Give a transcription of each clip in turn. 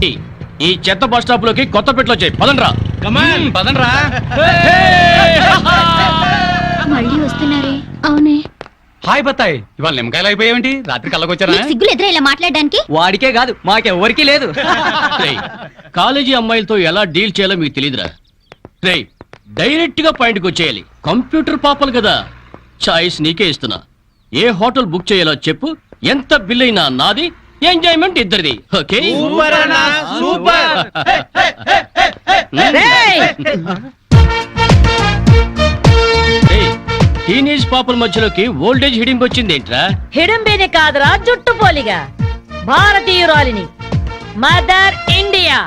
ఈ చెత్త bus stop లోకి కొత్తపేటలో వచ్చాయి. పదండ్రా. కమాన్ పదండ్రా. మళ్ళీ వస్తున్నారే? అవునే. హాయ్ బత్తాయి, ఇవాళ నిమ్మకాయలు అయిపోయావేంటి? రాత్రి కళ్ళకొచ్చారా? సిగ్గులు ఎదురా ఇలా మాట్లాడడానికి? వాడికే కాదు మాకెవ్వరికీ లేదు. కాలేజీ అమ్మాయిలతో ఎలా డీల్ చేయాలో మీకు తెలియదురా. రేయ్, డైరెక్ట్ గా పాయింట్కి వచ్చేయాలి. కంప్యూటర్ పాపలు కదా, చాయిస్ నీకే ఇస్తున్నా. ఏ హోటల్ బుక్ చేయాలో చెప్పు, ఎంత బిల్ అయినా నాది, ఎంజాయ్మెంట్ ఇద్దరిది. ఓకే? టీనేజ్ పాపల మధ్యలోకి ఓల్డేజ్ హిడింపు వచ్చింది ఏంట్రా? హిడింబిని కాదురా, జుట్టు పోలిగా భారతీయురాలిని, మదర్ ఇండియా.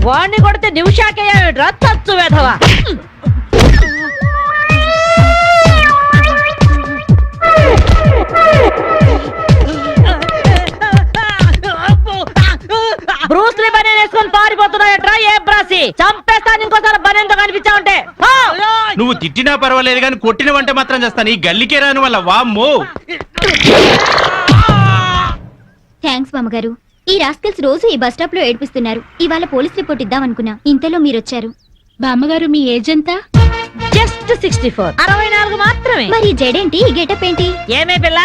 వాణ్ణి కొడితే నిమిషాకేయా తచ్చు వేధవా. బ్రూస్లీ బనేన్ వేసుకొని పారిపోతున్నాయట్రా. ఏ బ్రాసి చంపేస్తాను ఇంకోసారి బనేన్తో కనిపించావంటే. నువ్వు తిట్టినా పర్వాలేదు కానీ కొట్టినవంటే మాత్రం చేస్తాను. ఈ గల్లికే రాని వల్ల వామ్మో. థ్యాంక్స్ బామ్మగారు. ఈ రాస్కల్స్ రోజు ఈ బస్ స్టాప్ లో ఏడిపిస్తున్నారు. ఇవాళ పోలీస్ రిపోర్ట్ ఇద్దాం అనుకున్నా, ఇంతలో మీరొచ్చారు. బామ్మగారు మీ ఏజ్ ఎంత? జస్ట్ 64. 64 మాత్రమే. మరి జడేంటి, ఈ గెటప్ ఏంటి? ఏమే పిల్ల,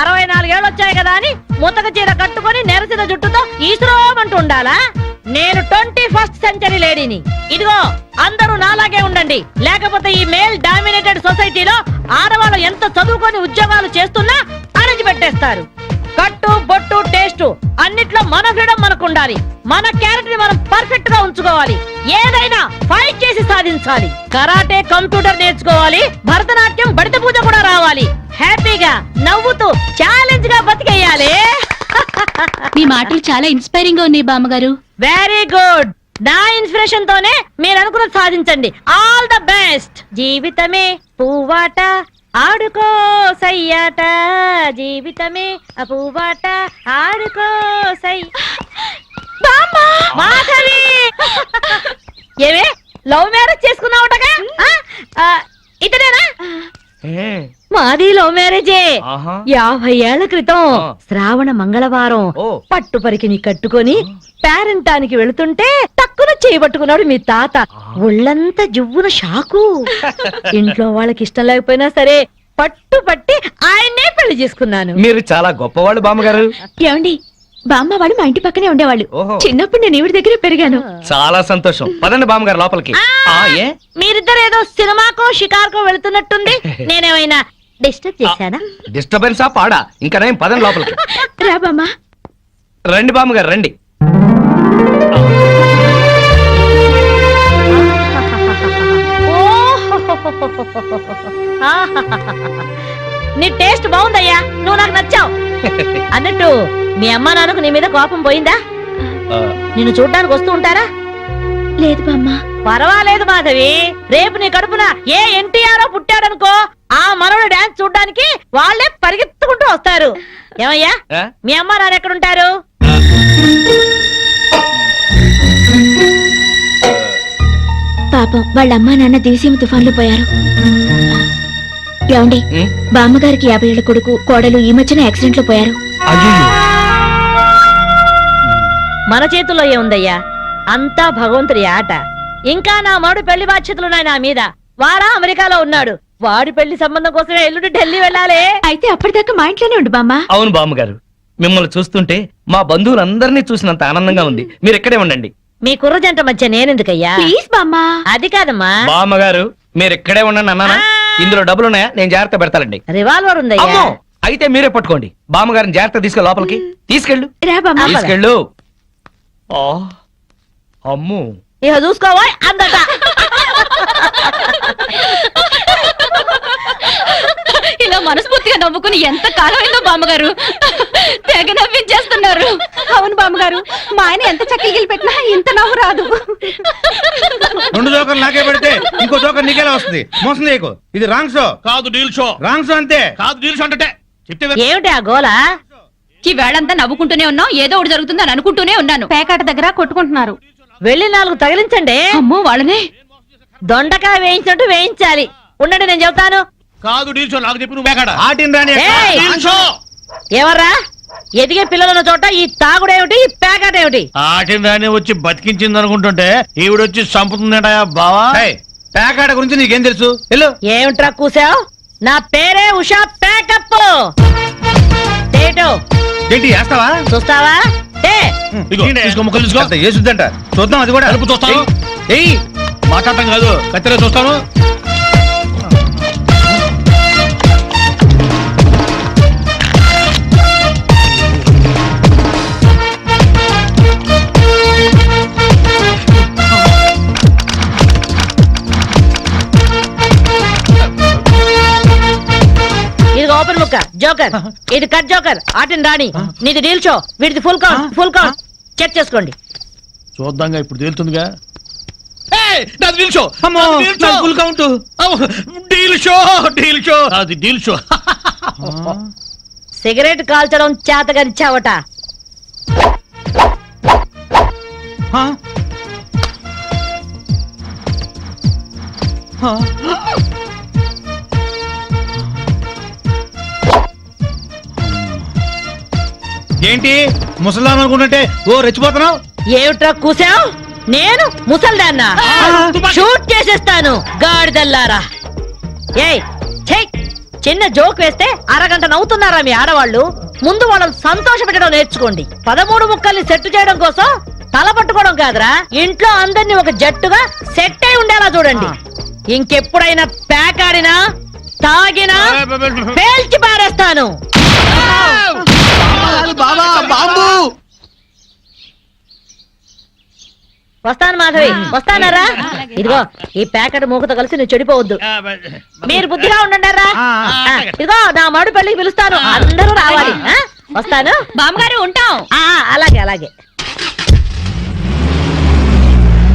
64 ఏళ్ళు వచ్చాయి కదా అని ముతక చీర కట్టుకొని నెరసిన జుట్టుతో ఈశ్వరమంటూ ఉండాలా? నేను 21st సెంచరీ లేడీని. ఇదిగో అందరూ నాలాగే ఉండండి, లేకపోతే ఈ మేల్ డామినేటెడ్ సొసైటీలో ఆడవాళ్ళు ఎంత చదువుకొని ఉద్యోగాలు చేస్తున్నా అణచి పెట్టేస్తారు. కట్టు బొట్టు టేస్ట్ అన్నిట్లో మన ఫ్రీడమ్ మనకు ఉండాలి. మన క్యారెక్టర్ మనం పర్ఫెక్ట్ గా ఉంచుకోవాలి. ఏదైనా ఫైట్ చేసి సాధించాలి. కరాటే, కంప్యూటర్ నేర్చుకోవాలి. భరతనాట్యం, బడిత పూజ కూడా రావాలి. హ్యాపీగా నవ్వుతూ ఛాలెంజ్ గా బతికేయాలి. మీ మాటలు చాలా ఇన్స్పైరింగ్ గా ఉన్నాయి బామ్మగారు. Very good. నా ఇన్స్పిరేషన్ తోనే మీరు అనుకున్నది సాధించండి. All the best. జీవితమే పువ్వాట, ఆడుకో సయ్యాట, జీవితమే పువ్వాట, ఆడుకో సై. మాధవి, ఏమే లవ్ మ్యారేజ్ చేసుకున్నావుటగా? ఇతనేనా? మాది లవ్ మ్యారేజే. 50 ఏళ్ల క్రితం శ్రావణ మంగళవారం పట్టు పరికిని కట్టుకొని పేరెంటానికి వెళుతుంటే తక్కువ చేయబట్టుకున్నాడు మీ తాత. ఒళ్ళంతా జువ్వున షాకు. ఇంట్లో వాళ్ళకి ఇష్టం లేకపోయినా సరే పట్టు పట్టి ఆయన్నే పెళ్లి చేసుకున్నాను. మీరు చాలా గొప్పవాళ్ళు బామ్మగారు. ఏమండి, బామ్మ వాళ్ళు మా ఇంటి పక్కనే ఉండేవాళ్ళు. చిన్నప్పుడు నేను ఈవిడ దగ్గరే పెరిగాను. చాలా సంతోషం. పదండి బామ్మగారు లోపలికి. ఏ మీరిద్దరు ఏదో సినిమాకో షికార్కో వెళుతున్నట్టుంది. నేనేమైనా డిస్టర్బ్ చేశానా? డిస్టర్బెన్స్ ఆ పాడా? ఇంకా నేను పదండి లోపలికి. రా బామ్మ. రండి బామ్మగారు రండి. నీ టేస్ట్ బాగుందయ్యా, నువ్వు నాకు నచ్చావు. అన్నట్టు మీ అమ్మా నాన్నకు నీ మీద కోపం పోయిందా? నిన్ను చూడ్డానికి వస్తూ ఉంటారా? లేదు బామ్మ. పర్వాలేదు మాధవి, రేపు నీ కడుపున ఏ ఎన్టీఆర్ పుట్టాడనుకో, ఆ మనవడు డాన్స్ చూడ్డానికి వాళ్ళే పరిగెత్తుకుంటూ వస్తారు. ఏమయ్యా, మీ అమ్మా నాన్న ఎక్కడుంటారు? పాపం వాళ్ళ అమ్మా నాన్న దివిసీమ తుఫాన్లో పోయారు. ఏమండి, బామ్మగారికి 50 ఏళ్ల కొడుకు కోడలు ఈ మధ్యన యాక్సిడెంట్ లో పోయారు. మన చేతుల్లో ఏముందయ్యా, అంతా భగవంతుడి ఆట. ఇంకా నా మాడు పెళ్లి బాధ్యతలున్నాయి నా మీద. వాడా అమెరికాలో ఉన్నాడు. వాడి పెళ్లి సంబంధం కోసమే ఎల్లుండి ఢిల్లీ వెళ్ళాలి. అయితే అప్పటిదాకా మా ఇంట్లోనే ఉండు బామ్మ. అవును బామ్మగారు, మిమ్మల్ని చూస్తుంటే మా బంధువులందరినీ చూసినంత ఆనందంగా ఉంది. మీరు ఇక్కడే ఉండండి. మీ కుర్ర జంట మధ్య నేనెందుకయ్యా? ప్లీజ్ బామ్మ. అది కాదమ్మా. బామ్మగారు మీరు ఇక్కడే ఉండండి అన్నానా? ఇందులో డబ్బులు ఉన్నాయా? నేను జాగ్రత్త పెడతానండి. రివాల్వర్ ఉందయ్యా. అయితే మీరే పట్టుకోండి. బామ్మగారిని జాగ్రత్త తీసుకెళ్ళి లోపలికి తీసుకెళ్ళు. రా బామ్మ. తీసుకెళ్ళు. అమ్ము, ఇక చూసుకోవా అందట. ఇలా మనస్ఫూర్తిగా నవ్వుకుని ఎంత కాలమైందో బామ్మగారు. తెగ నవ్వించేస్తున్నారు. అవును బామ్మగారు, మా ఆయన ఎంత చక్కగిలి పెట్టినా ఇంత నవ్వు రాదు. 2 జోకర్లు నాకే పెడితే ఇంకో జోకర్ నీకేలా వస్తుంది? మోసం చేయకు. ఇది రాంగ్ షో కాదు, డీల్ షో. రాంగ్ షో అంతే. కాదు, డీల్ షో అంటే చెప్తే ఏమిటి ఆ గోలా? ఈ వేళంతా నవ్వుకుంటూనే ఉన్నాం, ఏదో ఒకటి జరుగుతుందని అనుకుంటూనే ఉన్నాను. పేకాట దగ్గర కొట్టుకుంటున్నారు. వెళ్ళి 4 తగిలించండి. అమ్మో వాళ్ళనే. దొండకాయ వేయించినట్టు వేయించాలి. ఉండండి నేను చెబుతాను. కాదు డీల్ షో నాకు చెప్పి నువ్వు బేకాడ ఆటిన్ రాని ఏయ్! డీల్ షో ఎవర్రా ఎదిగే పిల్లలున్న చోట ఈ తాగుడేమిటి ఈ పేకాట ఏమిటి? ఆటిన రాని వచ్చి బతికించింది అనుకుంటుంటే ఈవిడొచ్చి చంపుతుందట బావా. పేకాట గురించి నీకేం తెలుసు వెళ్ళు. ఏమిట్రా కూసావు? నా పేరే ఉషా ప్యాకప్. ఏటో ఏంటి వేస్తావా? చూస్తావా? ఏ ఇదిగో, తీసుకో, ముక్కలు తీసుకో. అంత ఏసుద్దంట చూద్దాం అది కూడా. కలుపు చూస్తాను. ఏయ్ మాట్లాడటం కాదు కత్తిరే చూస్తాను. ఇది ఓపెన్ ముక్క జోకర్, ఇది కట్ జోకర్. ఆటిన్ రాణి నీది డీల్ షో, వీడిది ఫుల్ కౌంట్. చెక్ చేసుకోండి. చూద్దాంగా ఇప్పుడు తేలుతుందిగా. డీల్ షో అమ్మో full count. Deal show deal show అది డీల్ షో. సిగరెట్ కాల్చడం చేతగరిచావట. ఏంటి ముసలాం అనుకుంటుంటే ఓ రెచ్చిపోతున్నావు. ఏమిట్రా కూసావు? నేను ముసల్దాన్నా? షూట్ చేసేస్తాను గాడిదల్లారా. ఏయ్ ఛై! చిన్న జోక్ వేస్తే అరగంట నవ్వుతున్నారా మీ ఆడవాళ్ళు? ముందు వాళ్ళని సంతోష పెట్టడం నేర్చుకోండి. 13 ముక్కల్ని సెట్ చేయడం కోసం తల పట్టుకోవడం కాదురా, ఇంట్లో అందరినీ ఒక జట్టుగా సెట్ అయి ఉండేలా చూడండి. ఇంకెప్పుడైనా ప్యాకాడినా తాగినా పేల్చి పారేస్తాను. వస్తాను మాధవి, వస్తానారా? ఇదిగో ఈ ప్యాకెట్ మూకతో కలిసి నువ్వు చెడిపోవద్దు. మీరు బుద్ధిగా ఉండండిరా. ఇదిగో నా మడు పెళ్లికి పిలుస్తాను, అందరూ రావాలి. వస్తాను బామ్మగారు ఉంటాం. అలాగే అలాగే.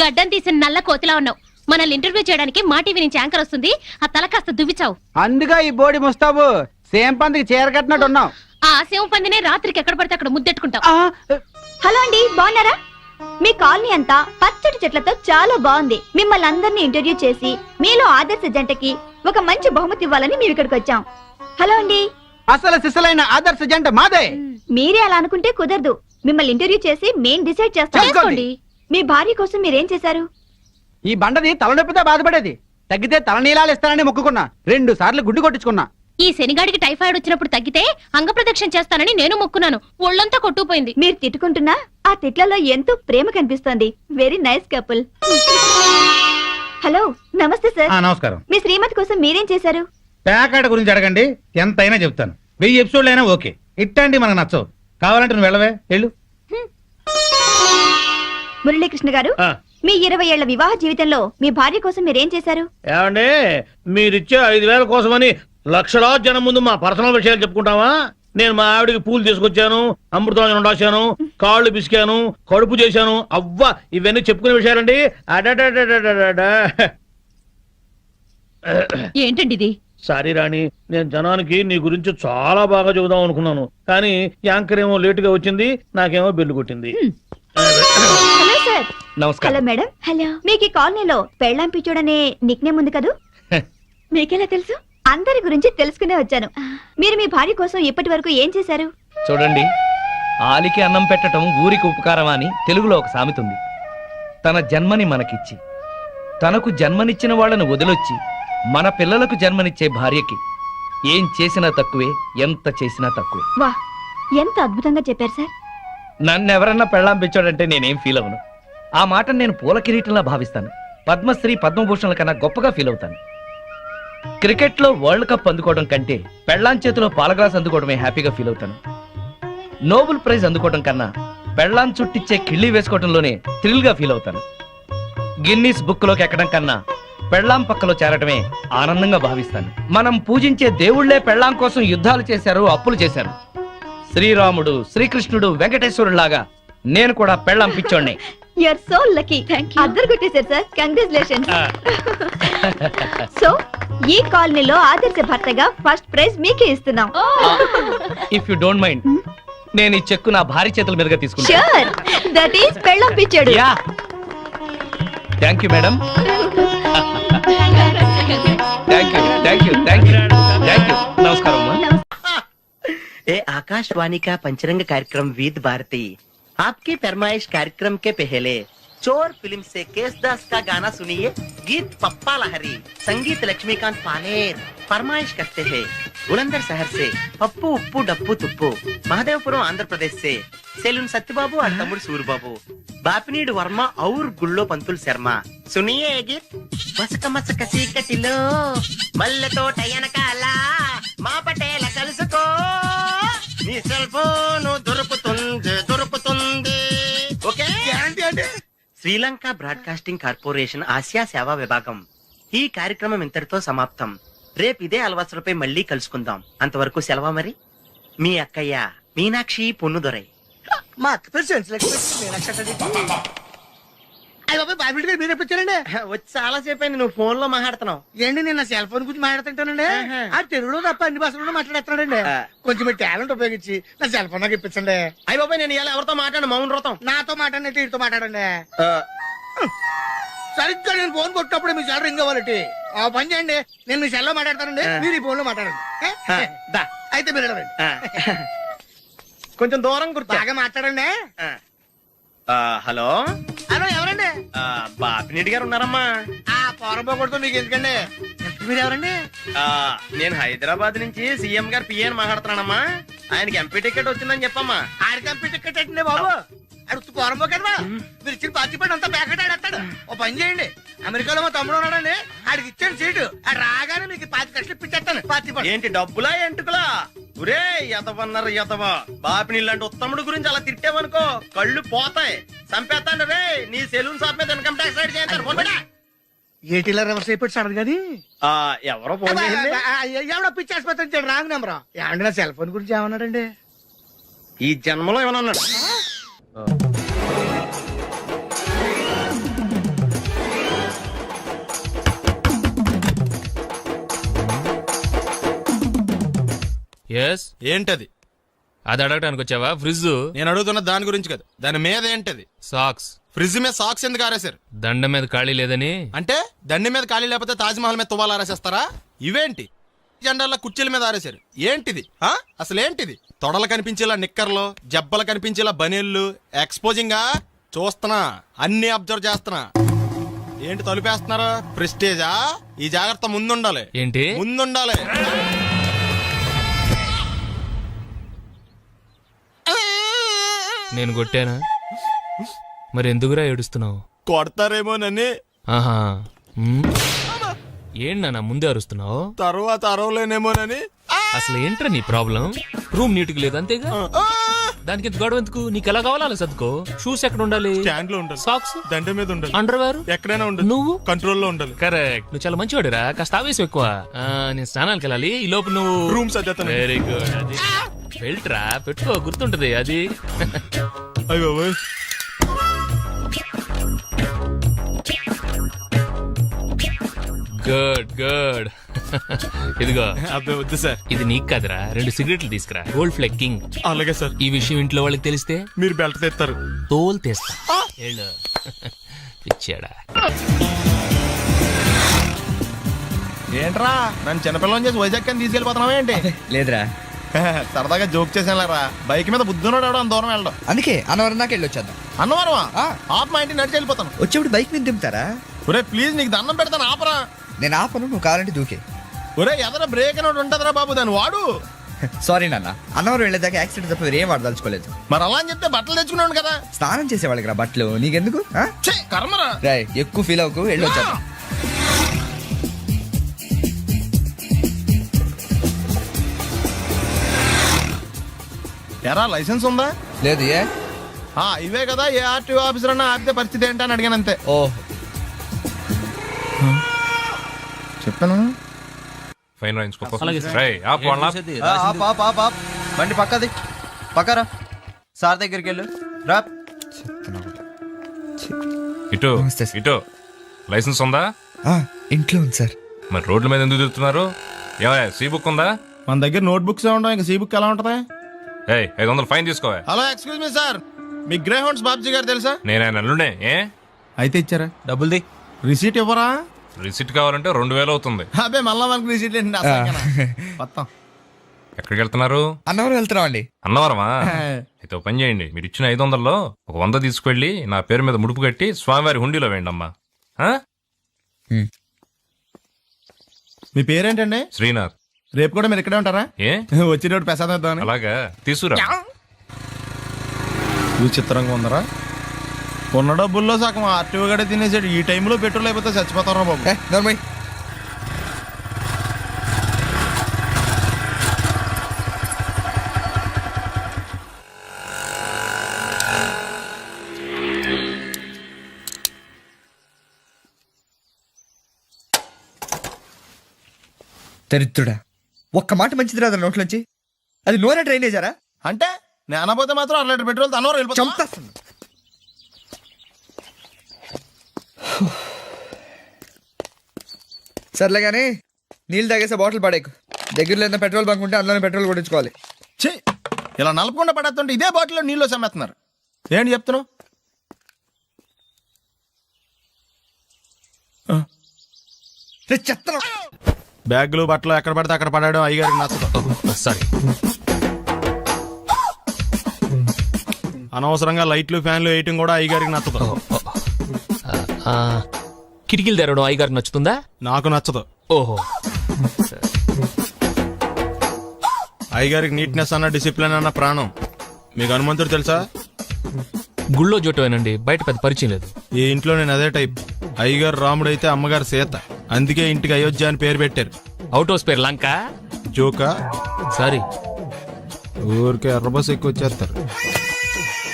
గడ్డం తీసిన నల్ల కోతిలా ఉన్నావు. మనల్ని ఇంటర్వ్యూ చేయడానికి మా టీవీ నుంచి యాంకర్ వస్తుంది. ఆ తల కాస్త దువ్విచావు. అందుగా ఈ బోడి ముస్తాబు సేమ్ పందికి చీర కట్టినట్టు ఉన్నావు. ఆ శివ పందినే రాత్రికి ఎక్కడ పడితే అక్కడ ముద్దెట్టుకుంటావు. హలో అండి, బాగున్నారా? మీ కాలనీ అంతా పచ్చటి చెట్లతో చాలా బాగుంది. మిమ్మల్ని అందరినీ ఇంటర్వ్యూ చేసి మీలో ఆదర్శ జంటకి ఒక మంచి బహుమతి ఇవ్వాలని మేము ఇక్కడికి వచ్చాం. హలో అండి. అసలు సిసలైన ఆదర్శ జంట మాదే. మీరే అలా అనుకుంటే కుదరదు. మిమ్మల్ని ఇంటర్వ్యూ చేసి మేం డిసైడ్ చేస్తాం. చేసుకోండి. మీ భార్య కోసం మీరేం చేశారు? ఈ బండది తలనొప్పితో బాధపడేది. తగ్గితే తలనీలాలు ఇస్తానని మొక్కుకున్నా. 2 సార్లు గుడ్డు కొట్టించుకున్నా. ఈ శనిగాడికి టైఫాయిడ్ వచ్చినప్పుడు తగ్గితే అంగప్రదక్షిణ చేస్తానని నేను మొక్కున్నాను. ఒళ్ళంతా కొట్టుకుపోయింది. మీరు తిట్టుకుంటున్నా ఆ తిట్లలో ఎంతో ప్రేమ కనిపిస్తోంది. Very nice couple. హలో, నమస్తే సార్. నమస్కారం. మీ శ్రీమతి కోసం మీరేం చేశారు? పేకాట గురించి అడగండి, ఎంతైనా చెప్తాను. 1000 ఎపిసోడ్లు అయినా ఓకే. ఇట్టండి మనకు నచ్చవు. కావాలంటే నువ్వు వెళ్ళవే, వెళ్ళు. మురళీకృష్ణ గారు, మీ 20 ఏళ్ల వివాహ జీవితంలో మీ భార్య కోసం మీరేం చేశారు? ఏమండి మీరిచ్చే 5,000 కోసమని లక్షలాది జనం ముందు మా పర్సనల్ విషయాలు చెప్పుకుంటావా? నేను మా ఆవిడికి పూలు తీసుకొచ్చాను, అమృతం రాశాను, కాళ్ళు పిసికాను, కడుపు చేశాను. అవ్వ ఇవన్నీ చెప్పుకునే విషయాలండి. ఏంటండి ఇది? సారీ రాణి, నేను జనానికి నీ గురించి చాలా బాగా చెబుదాం అనుకున్నాను, కానీ యాంకర్ ఏమో లేటుగా వచ్చింది, నాకేమో బెల్లు కొట్టింది. Hello sir. నమస్కారం. Hello madam. హలో. మీకు ఈ కాలనీలో పెళ్ళాం పిచ్చోడనే నిక్నేమ్ ఉంది కదూ? మీకెలా తెలుసు? అందరి గురించి తెలుసుకునే వచ్చాను. మీరు మీ భార్య కోసం ఇప్పటి వరకు ఏం చేశారు? చూడండి, ఆలికి అన్నం పెట్టడం ఊరికి ఉపకారం అని తెలుగులో ఒక సామెత ఉంది. తన జన్మని మనకిచ్చి తనకు జన్మనిచ్చిన వాళ్ళను వదిలొచ్చి మన పిల్లలకు జన్మనిచ్చే భార్యకి ఏం చేసినా తక్కువే, ఎంత చేసినా తక్కువే. వా, ఎంత అద్భుతంగా చెప్పారు సార్. నన్నెవరన్నా పెళ్ళాం పిచ్చోడంటే నేనేం ఫీల్ అవను. ఆ మాట నేను పూల కిరీటంలా భావిస్తాను. పద్మశ్రీ పద్మభూషణల కన్నా గొప్పగా ఫీల్ అవుతాను. క్రికెట్ లో వరల్డ్ కప్ అందుకోవడం కంటే పెళ్ళాం చేతిలో పాలగ్లాస్ అందుకోవడమే హ్యాపీగా ఫీల్ అవుతాను. నోబెల్ ప్రైజ్ అందుకోవడం కన్నా పెళ్ళాం చుట్టిచ్చే కిళ్ళి వేసుకోవడంలోనే థ్రిల్ గా ఫీల్ అవుతాను. గిన్నీస్ బుక్ లోకి ఎక్కడం కన్నా పెళ్ళాం పక్కలో చేరటమే ఆనందంగా భావిస్తాను. మనం పూజించే దేవుళ్లే పెళ్ళాం కోసం యుద్ధాలు చేశారు, అప్పులు చేశారు. శ్రీరాముడు, శ్రీకృష్ణుడు, వెంకటేశ్వరుడు లాగా నేను కూడా పెళ్ళాం పిచ్చోడ్నే. You are so lucky. అద్దరు కొట్టేశారు సార్. కంగ్రాచులేషన్స్. సో ఈ కాలనీలో ఆదర్శ భర్తగా ఫస్ట్ ప్రైజ్ మీకే ఇస్తున్నాం. ఇఫ్ యు డోంట్ మైండ్, నేను ఈ చెక్కు నా భార్య చేతుల మీదుగా తీసుకుంటాను. ష్యూర్, దట్ ఈస్ పెళ్ళాం పిచ్చాడు. Thank you madam. థ్యాంక్ నమస్కారం అమ్మా. ए आकाशवाणी का पंचरंग कार्यक्रम विद भारती आपकी फरमाइश कार्यक्रम के पहले चोर फिल्म से केसदास का गाना सुनिए गीत पप्पा लहरी संगीत लक्ष्मीकांत पालेर फरमाइश करते हैं बुलंदर शहर से पप्पू उप्पू डप्पू तुप्पू महादेवपुरम आंध्र प्रदेश से सेलून सत्यबाबू और तमुड़ सूरबाबू बापिनीड वर्मा और गुल्लो पंतुल शर्मा सुनिए ये गीत मसक मसक सीकटिलो मल्ल तो टयन काला మా పటేల కలుసుకో నీ సెల్ ఫోన్ దొరుకుతుంది okay Sri Lanka broadcasting corporation Asia సేవా విభాగం ఈ కార్యక్రమం ఇంతటితో సమాప్తం రేపు ఇదే అలవాసులపై మళ్ళీ కలుసుకుందాం అంతవరకు సెలవా మరి మీ అక్కయ్య మీనాక్షి పొన్నుదొరై మా అక్క పేరు సెన్స్లక్ష్మి అయ్య బాబాయ్ బాబీ గారు మీరు ఎప్పుడు వచ్చారండి? వచ్చి చాలా సేపు అయింది నువ్వు ఫోన్ లో మాట్లాడుతున్నావు ఏంటి నేను నా సెల్ ఫోన్ గురించి మాట్లాడుతుంటానండి ఆహా. ఆ తెలుగులో తప్ప అన్ని భాషల్లో మాట్లాడేస్తున్నాడండి ఆ. కొంచెం మీ టాలెంట్ ఉపయోగించి నా సెల్ ఫోన్ నాకు ఇప్పించండి. అయ్య బాబాయ్ నేను ఇలా ఎవరితో మాట్లాడు మౌన్ వ్రతం నాతో మాట్లాడినట్టు వీటితో మాట్లాడండి. సరిగ్గా నేను ఫోన్ కొట్టినప్పుడు మీ సెల్ రింగ్ అవ్వాలంటే ఆ పని చేయండి, నేను మీ సెల్ లో మాట్లాడతానండి, ఆ. మీరు ఈ ఫోన్ లో మాట్లాడండి. ఆ, దా. అయితే మీరు వెళ్ళండి. కొంచెం దూరం గుర్తు బాగా మాట్లాడండి. హలో హలో ఎవరండి? బాపినీటి గారు ఉన్నారమ్మా ఆ పొరపోకూడదు మీకు ఎందుకండి, మీరు ఎవరండి? నేను హైదరాబాద్ నుంచి సీఎం గారు పిఏని మాట్లాడుతున్నానమ్మా ఆయనకి ఎంపీ టికెట్ వచ్చిందని చెప్పమ్మా ఆడి కంప్యూటర్ టికెట్ ఏంటండి బాబు, అడుగుతూ పోరంబో కదా, మీరు ఇచ్చిన పార్టీ అంతా ప్యాకెట్ ఆడేస్తాడు. ఓ పని చేయండి, అమెరికాలో మా తమ్ముడు ఉన్నాడండి, ఆడికి ఇచ్చాను సీటు, ఆడు రాగానే మీకు 5 లక్షలు ఇప్పించేస్తాను పార్టీ పని. ఏంటి డబ్బులా ఎంటుకులా ఒరే ఎదవన్నారు ఎదవ బాపినీళ్ళు అంటే ఉత్తముడు గురించి అలా తిట్టావనుకో కళ్ళు పోతాయి చంపేస్తాను రే నీ సెలూన్ షాప్ మీద ఇన్కమ్ ట్యాక్స్ రైడ్ చేస్తారు ఫోన్ పెట్టా. ఏటీలో రివర్స్ అయిపోయి సడన్ కానీ ఎవరో ఫోన్ చేసింది ఎవడో పిచ్చి ఆసుపత్రి ఇచ్చాడు రాంగ్ నెంబర్. ఏమండి నా సెల్ ఫోన్ గురించి ఏమన్నాడండి? ఈ జన్మలో ఏమన్నా అన్నాడు ఎస్ ఏంటది? అది అడగడానికి వచ్చావా? ఫ్రిడ్జ్ నేను అడుగుతున్న దాని గురించి కదా, దాని మీద ఏంటది? సాక్స్ ఫ్రిడ్జ్ మీద సాక్స్ ఎందుకు ఆరేశారు? దండ మీద ఖాళీ లేదని. అంటే దండి మీద ఖాళీ లేకపోతే తాజ్ మహల్ మీద తువ్వాలు ఆరేసేస్తారా? ఇవేంటి జెండాల కుర్చీల మీద ఆరేశారు? ఏంటిది? అసలు ఏంటిది? తొడలు కనిపించేలా నిక్కర్లు, జబ్బలు కనిపించేలా బనీళ్లు, ఎక్స్పోజింగా చూస్తున్నా, అన్ని అబ్జర్వ్ చేస్తున్నా. ఏంటి తలుపేస్తున్నారా? ప్రెస్టేజా? ఈ జాగ్రత్త ముందుండాలి. ఏంటి ముందుండాలి. నేను కొట్టానా? మరి ఎందుకురా ఏడుస్తున్నావు? కొడతారేమోనని. ఆహా ఏంటి నాన్న ముందే అరుస్తున్నావు? తర్వాత అరవలేనేమోనని. అసలు ఏంట్రా నీ ప్రాబ్లం? రూమ్ నీట్గా లేదు అంతేగా, దానికి ఎంత గొడవ ఎందుకు? నీకు ఎలా కావాలో అలా సర్దుకో. షూస్ ఎక్కడ ఉండాలి? స్టాండ్ లో ఉండాలి. సాక్స్ దండ మీద ఉండాలి. అండర్వేర్ ఎక్కడైనా ఉండాలి. నువ్వు కంట్రోల్ లో ఉండాలి. కరెక్ట్. నువ్వు చాలా మంచివాడురా, కాస్త ఆవేశం ఎక్కువ. నేను స్నానానికి వెళ్ళాలి, ఈ లోపు నువ్వు రూమ్ సర్దేస్తాను. Very good. అది బెల్ట్రా పెట్టుకో, గుర్తుంటది అది. అయ్యో గుడ్ గుడ్. ఇదిగో అబ్బాయి వద్దు సార్. ఇది నీకు కాదురా, 2 సిగరెట్లు తీసుకురా. గోల్డ్ ఫ్లెక్కింగ్. అలాగే సార్. ఈ విషయం ఇంట్లో వాళ్ళకి తెలిస్తే మీరు బెల్ట్ తెస్తారు. తోలు తీస్తా. వెళ్ళు. పిచ్చాడా. ఏంట్రా నన్ను చిన్నపిల్లని చేసి వైజాగ్ అని తీసుకెళ్ళిపోతున్నావా ఏంటి? లేదురా, సరదాగా జోక్ చేసానులేరా. బైక్ మీద బుద్ధున్నాడు అంత దూరం వెళ్ళడం. అందుకే అన్నవరం దాకా వెళ్ళి వచ్చేద్దాం. అన్నవరం ఆప్ మా ఇంటికి నడిచి వెళ్ళిపోతాను. వచ్చేప్పుడు బైక్ మీద దింపుతారా? ఒరే ప్లీజ్ నీకు దండం పెడతాను ఆపరా. నేను ఆపను, నువ్వు కావాలంటే దూకే. ఒరే ఎదర బ్రేక్ అని ఒకటి ఉంటుందిరా బాబు, దాన్ని వాడు. సారీ నాన్న, అన్నవరం వెళ్ళేదాకా యాక్సిడెంట్ తప్ప వేరేం వాడదలుచుకోలేదు. మరి అలా అని చెప్తే బట్టలు తెచ్చుకున్నాను కదా. స్నానం చేసేవాళ్ళకి రా బట్టలు, నీకెందుకు? ఛీ, కర్మరా. రాయ్ ఎక్కువ ఫీల్ అవ్వకు, వెళ్ళి వచ్చేద్దాం. ఎరా లైసెన్స్ ఉందా? లేదు. ఏ ఇవే కదా, ఏ ఆర్టీఓ ఆఫీసర్ అన్నా ఆపితే పరిస్థితి ఏంటని అడిగాను అంతే. ఓ చెప్పాను. ఫైన్ రాయించుకో. బండి పక్కది, పక్కరా. సార్ దగ్గరికి వెళ్ళు రా. ఇటు ఇటు. లైసెన్స్ ఉందా? ఇంట్లో ఉంది సార్. మరి రోడ్ల మీద ఎందుకు తిరుగుతున్నారు? ఏమయ్య సీ బుక్ ఉందా? మన దగ్గర నోట్ బుక్స్ ఉండవు, ఇంకా సీ బుక్ ఎలా ఉంటది? 500 ఫైన్ తీసుకో. హలో ఎక్స్క్యూజ్ మీ సార్, మీ గ్రే హౌండ్స్ బాబ్జీ గారు తెలుసా? నేను ఆయన అల్లుడే. ఏ అయితే ఇచ్చారా? డబ్బుల్ది రిసీట్ ఇవ్వరా? రిసిట్ కావాలంటే 2000 అవుతుంది. అబ్బే మళ్ళా మనకు రిసీట్ మొత్తం. ఎక్కడికి వెళ్తున్నారు? అన్నవరం వెళ్తున్నాం అండి. అన్నవరమా? అయితే ఒక పని చేయండి, మీరు ఇచ్చిన 500లో ఒక 100 తీసుకెళ్లి నా పేరు మీద ముడుపు కట్టి స్వామివారి హుండీలో వేయండి అమ్మా. ఆ? మీ పేరేంటండి? శ్రీనాథ్. రేపు కూడా మీరు ఇక్కడే ఉంటారా? ఏ వచ్చినప్పుడు ప్రసాదం ఇద్దామని. అలాగా తీసుకురా. విచిత్రంగా ఉందరా. ఉన్న డబ్బుల్లో సగం ఆర్టీఓ గడే తినేసాడు. ఈ టైంలో పెట్రోల్ అయిపోతే చచ్చిపోతారా బాబు. దరిద్రుడా, ఒక్క మాట మంచిది రాదా నోట్లోంచి? అది నూనె డ్రైనేజారా? అంటే నేను అనబోతే మాత్రం 1 లీటర్ పెట్రోల్ తనవరం వెళ్ళిపోతాం. చంపేస్తుంది. సర్లే కానీ నీళ్ళు తాగేసే బాటిల్ పడేకు. దగ్గరలో ఏదైనా పెట్రోల్ బంక్ ఉంటే అందులోనే పెట్రోల్ కొట్టించుకోవాలి. ఛీ, ఇలా నలపకుండా పడేస్తుంటే ఇదే బాటిల్లో నీళ్ళు సమ్మేస్తున్నారు. ఏంటి చెప్తున్నావు? చెత్త బ్యాగులు బట్టలు ఎక్కడ పడితే అక్కడ పడడం అయ్యగారికి నచ్చదు. సారీ. అనవసరంగా లైట్లు ఫ్యాన్లు వేయటం కూడా అయ్యగారికి నచ్చదు. కిటికీలు తెరవడం అయ్యగారికి నచ్చుతుందా? నాకు నచ్చదు. ఓహో. అయ్యగారికి నీట్నెస్ అన్న డిసిప్లిన్ అన్న ప్రాణం. మీకు హనుమంతుడు తెలుసా? గుళ్ళో జోటమేనండి, బయట పెద్ద పరిచయం లేదు. ఈ ఇంట్లో నేను అదే టైప్. అయ్యగారు రాముడు అయితే అమ్మగారు సీత. అందుకే ఇంటికి అయోధ్య అని పేరు పెట్టారు. అవుట్ హౌస్ పేరు లంక. జోకా? సారీ. ఊరికే ఎర్రబస్ ఎక్కువ వచ్చేస్తారు.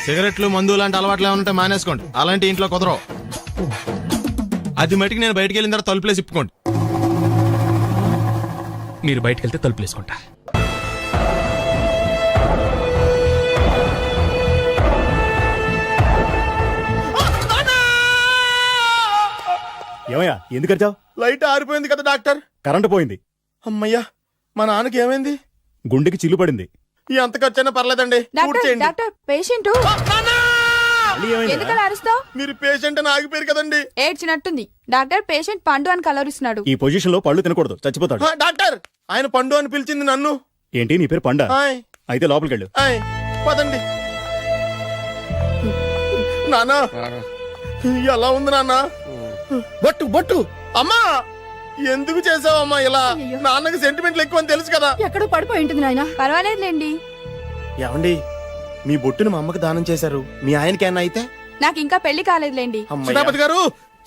సిగరెట్లు మందు లాంటి అలవాట్లు ఏమంటే మానేసుకోండి. అలాంటి ఇంట్లో కుదరవు. అది మటుకు నేను బయటికి వెళ్ళిన తర్వాత తలుపులేసి ఇప్పుకోండి. మీరు బయటకు వెళ్తే తలుపులు వేసుకుంటా. ఏమయ్యా ఎందుకు వచ్చావు? లైట్ ఆరిపోయింది కదా డాక్టర్. కరెంటు పోయింది. అమ్మయ్యా, మా నాన్నకి ఏమైంది? గుండెకి చిల్లు పడింది. ఎంత ఖర్చైనా పర్లేదండి. పూర్తి పేషెంట్ ఎందుకలా అరుస్తావు? మీరు పేషెంట్ అని ఆగిపోయారు కదండి. ఏడ్చినట్టుంది. డాక్టర్ పేషెంట్ పండు అని కలరిస్తున్నాడు. ఈ పొజిషన్ లో పళ్ళు తినకూడదు, చచ్చిపోతాడు. డాక్టర్, ఆయన పండు అని పిలిచింది నన్ను. ఏంటి నీ పేరు పండా? ఆయ్, అయితే లోపలికి వెళ్ళు. ఆయ్, పదండి. నానా ఎలా ఉంది నాన్న? బొట్టు బొట్టు. అమ్మా, ఎందుకు చేసావమ్మా ఇలా? నాన్నకి సెంటిమెంట్లు ఎక్కువ అని తెలుసు కదా. ఎక్కడో పడిపోయి ఉంటుంది నాయన. పర్వాలేదులేండి. ఏమండి, మీ బొట్టును మా అమ్మకి దానం చేశారు. మీ ఆయనకేనా అయితే? నాకు ఇంకా పెళ్లి కాలేదులేండి. సీతాపతి గారు,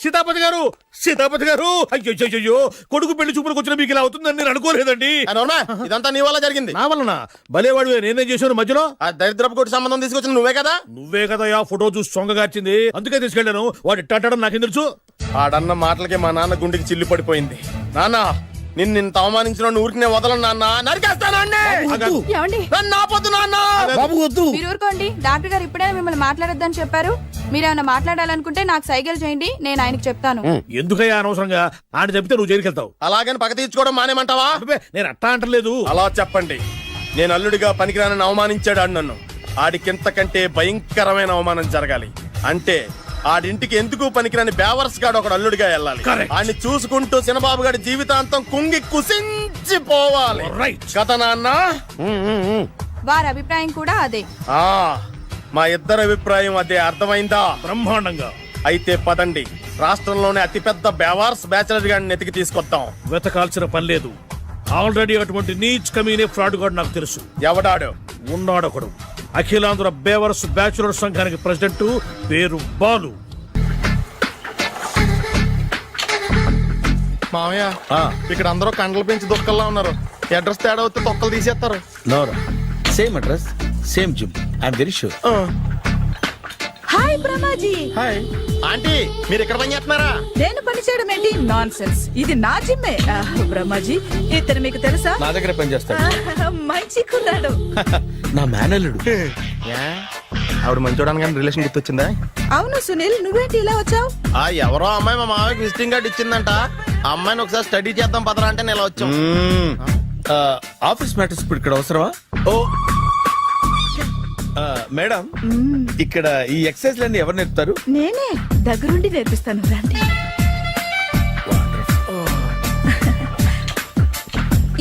సీతాపతి గారు, సీతాపతి గారు, అయ్యో కొడుకు పెళ్లి చూపులకు వచ్చిన మీకు ఇలా అవుతుందని నేను అనుకోలేదండి. ఇదంతా నీ వల్ల జరిగింది. నా వలన? భలేవాడు, నేనేం చేశాను మధ్యలో? ఆ దరిద్రపు కొట్టి సంబంధం తీసుకొచ్చిన నువ్వే కదా. నువ్వే కదా ఆ ఫోటో చూసి సొంగగార్చింది. అందుకే తీసుకెళ్లాను. వాడు ఇట్టాడడం నాకేం తెలుసు? ఆడన్న మాటలకి మా నాన్న గుండెకి చిల్లు పడిపోయింది. నాన్న, నిన్ను అవమానించిన ఊరికి నేను వదలను నాన్న. నరికేస్తానండి. నన్ను ఆపొద్దు నాన్న. మీరు ఊరుకోండి. డాక్టర్ గారు ఇప్పుడే మిమ్మల్ని మాట్లాడొద్దని చెప్పారు. మీరేమైనా మాట్లాడాలనుకుంటే నాకు సైగలు చేయండి, నేను ఆయనకు చెప్తాను. ఎందుకయ్యా అనవసరంగా? ఆయన చెప్తే నువ్వు జైలుకి వెళ్తావు. అలాగని పక్క తీర్చుకోవడం మానేమంటావా? నేను అట్టా అంటలేదు. అలా చెప్పండి. నేను అల్లుడిగా పనికిరానని అవమానించాడు ఆడు నన్ను. ఆడికింతకంటే భయంకరమైన అవమానం జరగాలి. అంటే ఆడింటికి ఎందుకు పనికిరాని బేవర్స్ గాడు ఒకడు అల్లుడిగా వెళ్ళాలి. ఆడిని చూసుకుంటూ చిన్నబాబు గారి జీవితాంతం కుంగి కుసించిపోవాలి కదా నాన్న. వారి అభిప్రాయం కూడా అదే. మా ఇద్దరి అభిప్రాయం అదే. అర్థమైందా? బ్రహ్మాండంగా. అయితే పదండి, రాష్ట్రంలోనే అతిపెద్ద బేవార్స్ బ్యాచిలర్ గాడిని ఎతికి తీసుకొద్దాం. వెతకాల్సిన పని లేదు. ఆల్రెడీ అటువంటి నీచ్ కమీనే ఫ్రాడ్ గాడు నాకు తెలుసు. ఎవడాడు? ఉన్నాడొకడు. అఖిలాంధ్ర బేవర్స్ బ్యాచులర్ సంఘానికి ప్రెసిడెంట్, పేరు బాలు. మామయ్య, ఇక్కడ అందరూ కండలు పెంచి దుక్కల్లా ఉన్నారు. అడ్రస్ తేడా వస్తే తొక్కలు తీసేస్తారు. Same address, same gym. I'm very sure. Hi Brahmaji. Hi aunty, మీరు ఇక్కడ పని చేస్తున్నారా? నేను పని చేయడం ఏంటి? Non sense. ఇది నా జిమ్మే. బ్రహ్మాజీ, ఇతను మీకు తెలుసా? నా దగ్గర పని చేస్తాడు. మంచి కుర్రాడు. నా మేనల్లుడు. ఆవిడ మంచి చూడడానికి రిలేషన్ గుర్తొచ్చిందా? అవును సునీల్, నువ్వేంటి ఇలా వచ్చావు? ఎవరో అమ్మాయి మా మామయ్యకి విజిటింగ్ కార్డు ఇచ్చిందంట. ఆ అమ్మాయిని ఒకసారి స్టడీ చేద్దాం పదరా అంటే నేను ఇలా వచ్చాం. ఆఫీస్ మ్యాటర్స్ ఇప్పుడు ఇక్కడ అవసరమా? ఓ మేడం, ఇక్కడ ఈ ఎక్సర్సైజ్ లన్నీ ఎవరు నేర్పుతారు? నేనే దగ్గరుండి నేర్పిస్తాను. రండి.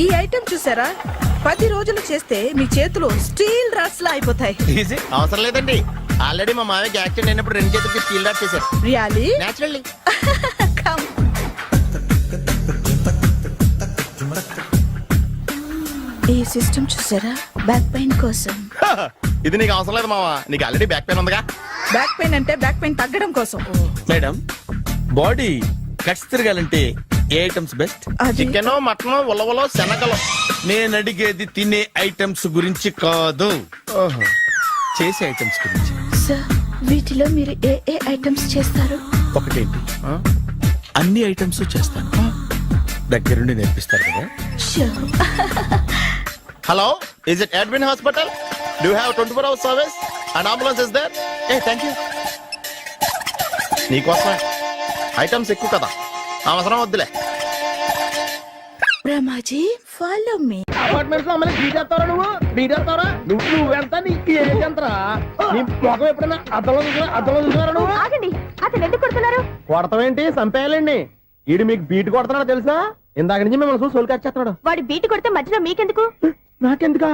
ఈ ఐటెం చూసారా 10 రోజులు చేస్తే మీ చేతులు స్టీల్ రాట్స్ లా అయిపోతాయి. ఈజీ అవసరం లేదండి. ఆల్రెడీ మా మామయ్యకి యాక్సిడెంట్ అయినప్పుడు 2 చేతులకి స్టీల్ డాట్ చేశారు. Really naturally. ఈ సిస్టమ్ చూసారా బ్యాక్ పెయిన్ కోసం. ఇది నీకు అవసరం లేదు మావా, నీకు ఆల్రెడీ బ్యాక్ పెయిన్ ఉందిగా. బ్యాక్ పెయిన్ అంటే బ్యాక్ పెయిన్ తగ్గడం కోసం. మేడం బాడీ కట్స్ తిరగాలంటే ఏ ఐటమ్స్ బెస్ట్? అది చికెన్, మటన్, ఉలవలో, శనగలు. నేను అడిగేది తినే ఐటమ్స్ గురించి కాదు, చేసే ఐటమ్స్ గురించి. సార్ వీటిలో మీరు ఏ ఏ ఐటమ్స్ చేస్తారు? ఒకటేంటి, అన్ని ఐటమ్స్ చేస్తాను. దగ్గరుండి నేర్పిస్తారు కదా. Sure. Hello, is it admin hospital? Do have 24 hours service and ambulance is there? Thank you. నీకోసమే ఐటమ్స్ ఎక్కువ కదా, అవసరం వద్దులే. Brahmaji follow me. అపార్ట్మెంట్స్ లో అమ్మని బీటేస్తావరా నువ్వు? బీటేస్తావరా నువ్వెంత? నీకు ఏంటంతరా? నీ మొఖం ఎప్పుడైనా అద్దంలో చూసారా నువ్వు? ఆగండి, అతను ఎందుకు కొడుతున్నారు? కొడతావేంటి? చంపేయాలండి. ఈడు మీకు బీట్ కొడుతున్నాడు తెలుసా? ఇందాక నుంచి మిమ్మల్ని చూసి సోల్కొచ్చేస్తున్నాడు. వాడు బీటు కొడితే మధ్యలో మీకెందుకు? నాకెందుకా?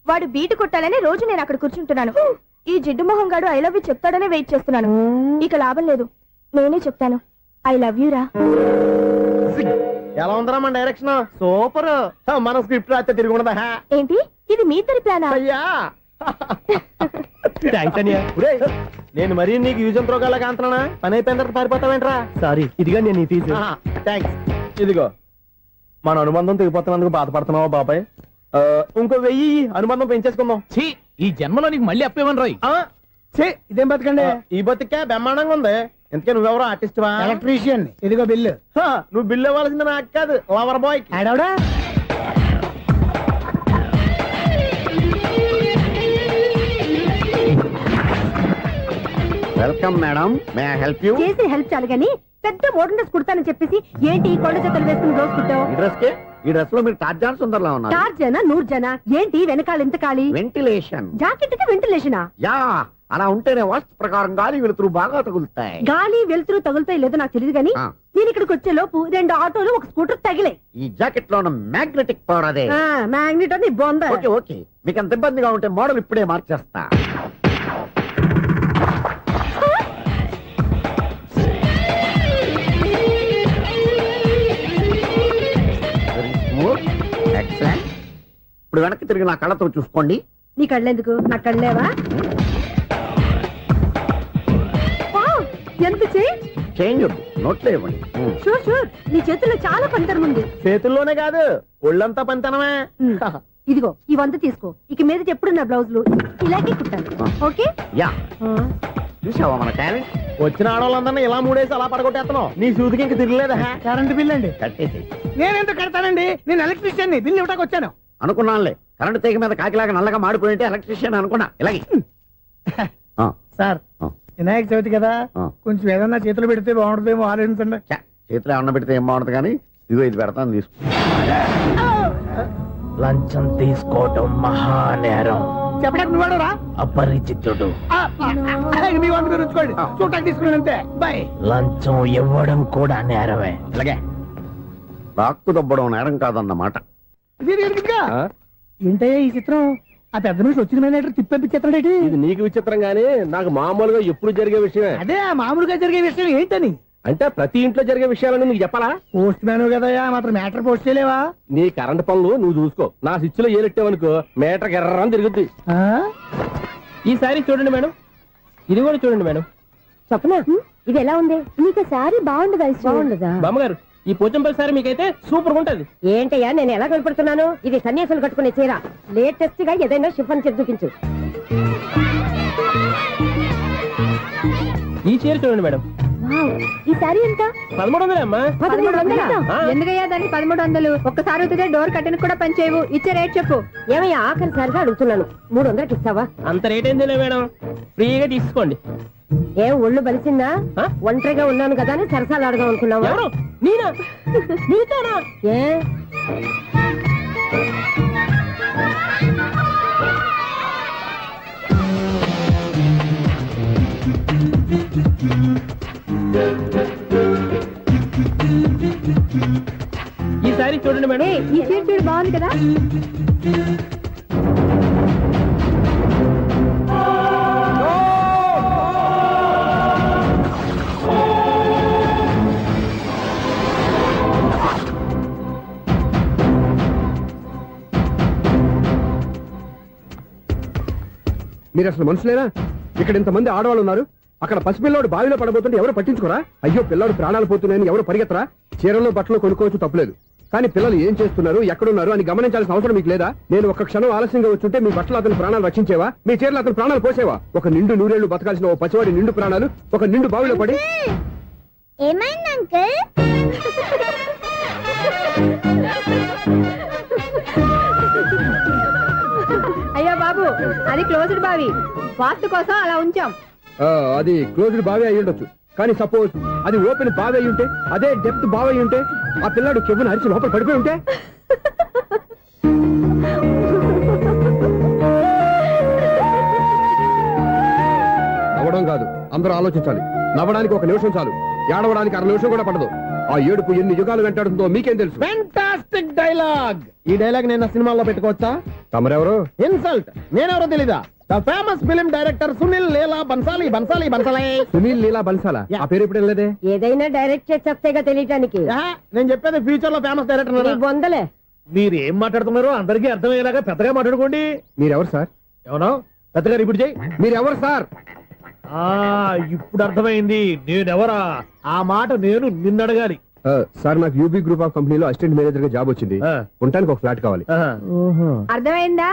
వాడు బీటు కొట్టాలని రోజు నేను అక్కడ కూర్చుంటున్నాను. ఈ జిడ్డు మొహం గాడు ఐ లవ్ యూ చెప్తాడనే వెయిట్ చేస్తున్నాను. ఇక లాభం లేదు, నేనే చెప్తాను ఐ లవ్ యూ రా. ఎలా ఉందరా మన డైరెక్షన్? సూపర్. మన స్క్రిప్ట్ రాస్తే తిరిగి ఉండదా? ఏంటి ఇది మీ ఇద్దరి ప్లానా? అయ్యా థ్యాంక్స్ అనియా. నేను మరీ నీకు యూజ్ అండ్ త్రోగాలా కాంతనా? పని అయిపోయిన తర్వాత పారిపోతావేంట్రా? సారీ, ఇదిగా నేను తీసి. థ్యాంక్స్. ఇదిగో మన అనుబంధం తెగిపోతున్నందుకు బాధపడుతున్నావా బాబాయ్? ఇంకో 1000 అనుబంధం పెంచేసుకుందాం. ఈ జన్మలో నీకు మళ్ళీ అప్పేమని రాయి. ఇదేం బతికండి? ఈ బతికే బ్రహ్మాండంగా ఉంది. ఎందుకే నువ్వెవరో ఆర్టిస్ట్ వా? ఎలక్ట్రీషియన్. ఇదిగో బిల్లు. నువ్వు బిల్లు ఇవ్వాల్సింది నాకు కాదు, లవర్ బాయ్. ఆడవడా? Welcome madam, may I help you? చేసి హెల్ప్ చాలు గాని పెద్ద మోడల్ డ్రెస్ కుడతానని చెప్పేసి ఏంటి ఈ కొండ జతలు వేసుకుని రోజు కుట్టావు? ఈ డ్రెస్ కే? ఈ డ్రెస్ లో మీరు టార్జాన్ సుందర్లా ఉన్నారు. టార్జనా నూర్జనా? ఏంటి వెనకాల ఎంత ఖాళీ? వెంటిలేషన్. జాకెట్ కి వెంటిలేషనా? యా, అలా ఉంటేనే వాస్తు ప్రకారం గాలి వెలుతురు బాగా తగులుతాయి. గాలి వెలుతురు తగులుతాయి లేదో నాకు తెలియదు గానీ నేను ఇక్కడికి వచ్చే లోపు 2 ఆటోలు ఒక స్కూటర్ తగిలే. ఈ జాకెట్ లో ఉన్న మ్యాగ్నెటిక్ పవర్ అదే. మ్యాగ్నెట్ అని బొంద. ఓకే ఓకే, మీకు అంత ఇబ్బందిగా ఉంటే మోడల్ ఇప్పుడే మార్చేస్తా. ఎక్సలెంట్. ఇప్పుడు వెనక్కి తిరిగి నా కళ్ళతో చూసుకోండి. నీ కళ్ళెందుకు? నా కళ్ళేవా? ఎంత చేంజ్? చేంజ్ నోట్లో ఇవ్వండి. షూర్ షూర్, నీ చేతుల్లో చాలా పంతరం ఉంది. చేతుల్లోనే కాదు, ఒళ్ళంతా పంతనమే. ఇదిగో ఈ 100 తీసుకో. ఇక మీద ఎప్పుడు నా బ్లౌజులు ఇలాగే కుట్టాను. ఓకే? యా, చూసావా మన టాలెంట్? వచ్చిన ఆడవాళ్ళందరినీ ఇలా మూడేసి అలా పడగొట్టేస్తున్నావు. నీ సూదికి ఇంక తిరగలేదా? కరెంట్ బిల్ అండి. కట్టేసి. నేనెందుకు కడతానండి? నేను ఎలక్ట్రీషియన్, బిల్ ఇవ్వడానికి వచ్చాను. అనుకున్నానులే, కరెంట్ తీగ మీద కాకిలాగా నల్లగా మాడిపోయింటే ఎలక్ట్రీషియన్ అనుకున్నా. ఇలాగే సార్, వినాయక చవితి కదా, కొంచెం ఏదన్నా చేతులు పెడితే బాగుంటుందేమో ఆలోచించండి. చేతులు ఏమన్నా పెడితే ఏం బాగుంటుంది కానీ ఇదిగో ఇది పెడతాను, తీసుకో. లంచం తీసుకోవటం మహానేరం. చెప్పడానికి నువ్వాడరా? అపరిచితుడు. మీ వంట మీరు ఉంచుకోండి, చూడటానికి తీసుకుని అంతే. బాయ్. లంచం ఇవ్వడం కూడా నేరమే. అలాగే రాక్కు దబ్బడం నేరం కాదన్నమాట. ఏంటయ్యా ఈ చిత్రం? ఆ పెద్ద నుంచి వచ్చిన మేనేటర్ తిప్పించేస్తాడేటి? ఇది నీకు విచిత్రం గానీ నాకు మామూలుగా ఎప్పుడు జరిగే విషయమే. అదే మామూలుగా జరిగే విషయం ఏంటని? అంటే ప్రతి ఇంట్లో జరిగే విషయాలని నీకు చెప్పాలా? పోస్ట్ మ్యాన్ కదయ్యా, మాత్రం మ్యాటర్ పోస్ట్ చేయలేవా? నీ కరెంట్ పనులు నువ్వు చూసుకో. నా స్విచ్ లో ఏలెట్టావనుకో మేటర్ ఎర్రని తిరుగుద్ది. ఈసారి చూడండి మేడం, ఇది కూడా చూడండి మేడం. చెప్పనా? ఇది ఎలా ఉంది? నీకు సారీ బాగుండదా? బాగుండదా బామ్మగారు? ఈ పోచంపల్లి సారీ మీకైతే సూపర్ ఉంటది. ఏంటయ్యా నేను ఎలా కనపడుతున్నాను? ఇది సన్యాసులు కట్టుకునే చీర. లేటెస్ట్ గా ఏదైనా షిఫాన్ చేసి చూపించు. ఈ చీర చూడండి మేడం. ఈ సారీ ఎంత? 1300 అమ్మా. 1300? ఎందుకయ్యా దానికి 1300? ఒక్కసారి అవుతుందే డోర్ కట్టెన్ కూడా పని చేయవు. ఇచ్చే రేట్ చెప్పు. ఏమయ్యా ఆఖరిసారిగా అడుగుతున్నాను, 300కి ఇస్తావా? అంత రేట్ ఏందిలే మేడం, ఫ్రీగా తీసుకోండి. ఏం ఒళ్ళు బలిసిందా? ఒంటరిగా ఉన్నాను కదా అని సరసాలు అడదాం అనుకున్నావా? ఎవరు? నేనా? నీతోనా? ఏ ఈ సారీ చూడండి మేడం ఈ చీర చూడు బాగుంది కదా. మీరు అసలు మనుషులేనా? ఇక్కడ ఇంతమంది ఆడవాళ్ళు ఉన్నారు, అక్కడ పసిపిల్లాడు బావిలో పడబోతుంటే ఎవరు పట్టించుకోరా? అయ్యో పిల్లాడు ప్రాణాలు పోతున్నాయని ఎవరు పరిగెత్తరా? చీరలు బట్టలు కొనుక్కోవచ్చు తప్పులేదు, కానీ పిల్లలు ఏం చేస్తున్నారు ఎక్కడున్నారు అని గమనించాల్సిన అవసరం మీకు లేదా? నేను ఒక్క క్షణం ఆలస్యంగా వచ్చుంటే మీ బట్టలు అతని ప్రాణాలు రక్షించేవా? మీ చీరలు అతని ప్రాణాలు పోసేవా? ఒక నిండు నూరేళ్లు బతకాల్సిన ఓ పసివాడి నిండు ప్రాణాలు ఒక నిండు బావిలో పడి. ఏమైంది అంకుల్? అయ్యో బాబు, అది క్లోజ్డ్ బావి, వాస్తు కోసం అలా ఉంచాం. అది క్లోజ్డ్ బావి అయి ఉండొచ్చు, కానీ సపోజ్ అది ఓపెన్ బావి అయి ఉంటే, అదే డెప్త్ బావి అయి ఉంటే, ఆ పిల్లాడు చెవును అరిచి లోపల పడిపోయి ఉంటే. నవ్వడం కాదు, అందరూ ఆలోచించాలి. నవ్వడానికి ఒక నిమిషం చాలు, ఏడవడానికి అర నిమిషం కూడా పడదు. ఆ ఏడుపు ఎన్ని యుగాలు వెంటాడుతుందో మీకేం తెలుసు? Fantastic dialogue. ఈ డైలాగ్ నేను సినిమాలో పెట్టుకోవచ్చా? తమరెవరు? ఇన్సల్ట్. నేనెవరో తెలీదా? The famous film director Sunil Leela Bansali. Bansali Bansali Sunil Leela బన్సాలా? ఆ పేరు ఇప్పుడు లేదే. ఏదైనా డైరెక్ట్ చేసి చెప్తేగా తెలియటానికి. నేను చెప్పేది ఫ్యూచర్ లో ఫేమస్ డైరెక్టర్. బొందలే. మీరు ఏం మాట్లాడుతున్నారో అందరికీ అర్థమయ్యేలాగా పెద్దగా మాట్లాడుకోండి. మీరెవరు సార్? ఎవరో పెద్దగా రిపీట్ చేయి. మీరెవరు సార్? ఇప్పుడు అర్థమైంది నేనెవరా. ఆ మాట నేను నిన్ను అడగాలి. సార్, నాకు యూబీ గ్రూప్ ఆఫ్ కంపెనీలో అసిస్టెంట్ మేనేజర్ గా జాబ్ వచ్చింది. ఉండటానికి ఒక ఫ్లాట్ కావాలి. అర్థమైందా?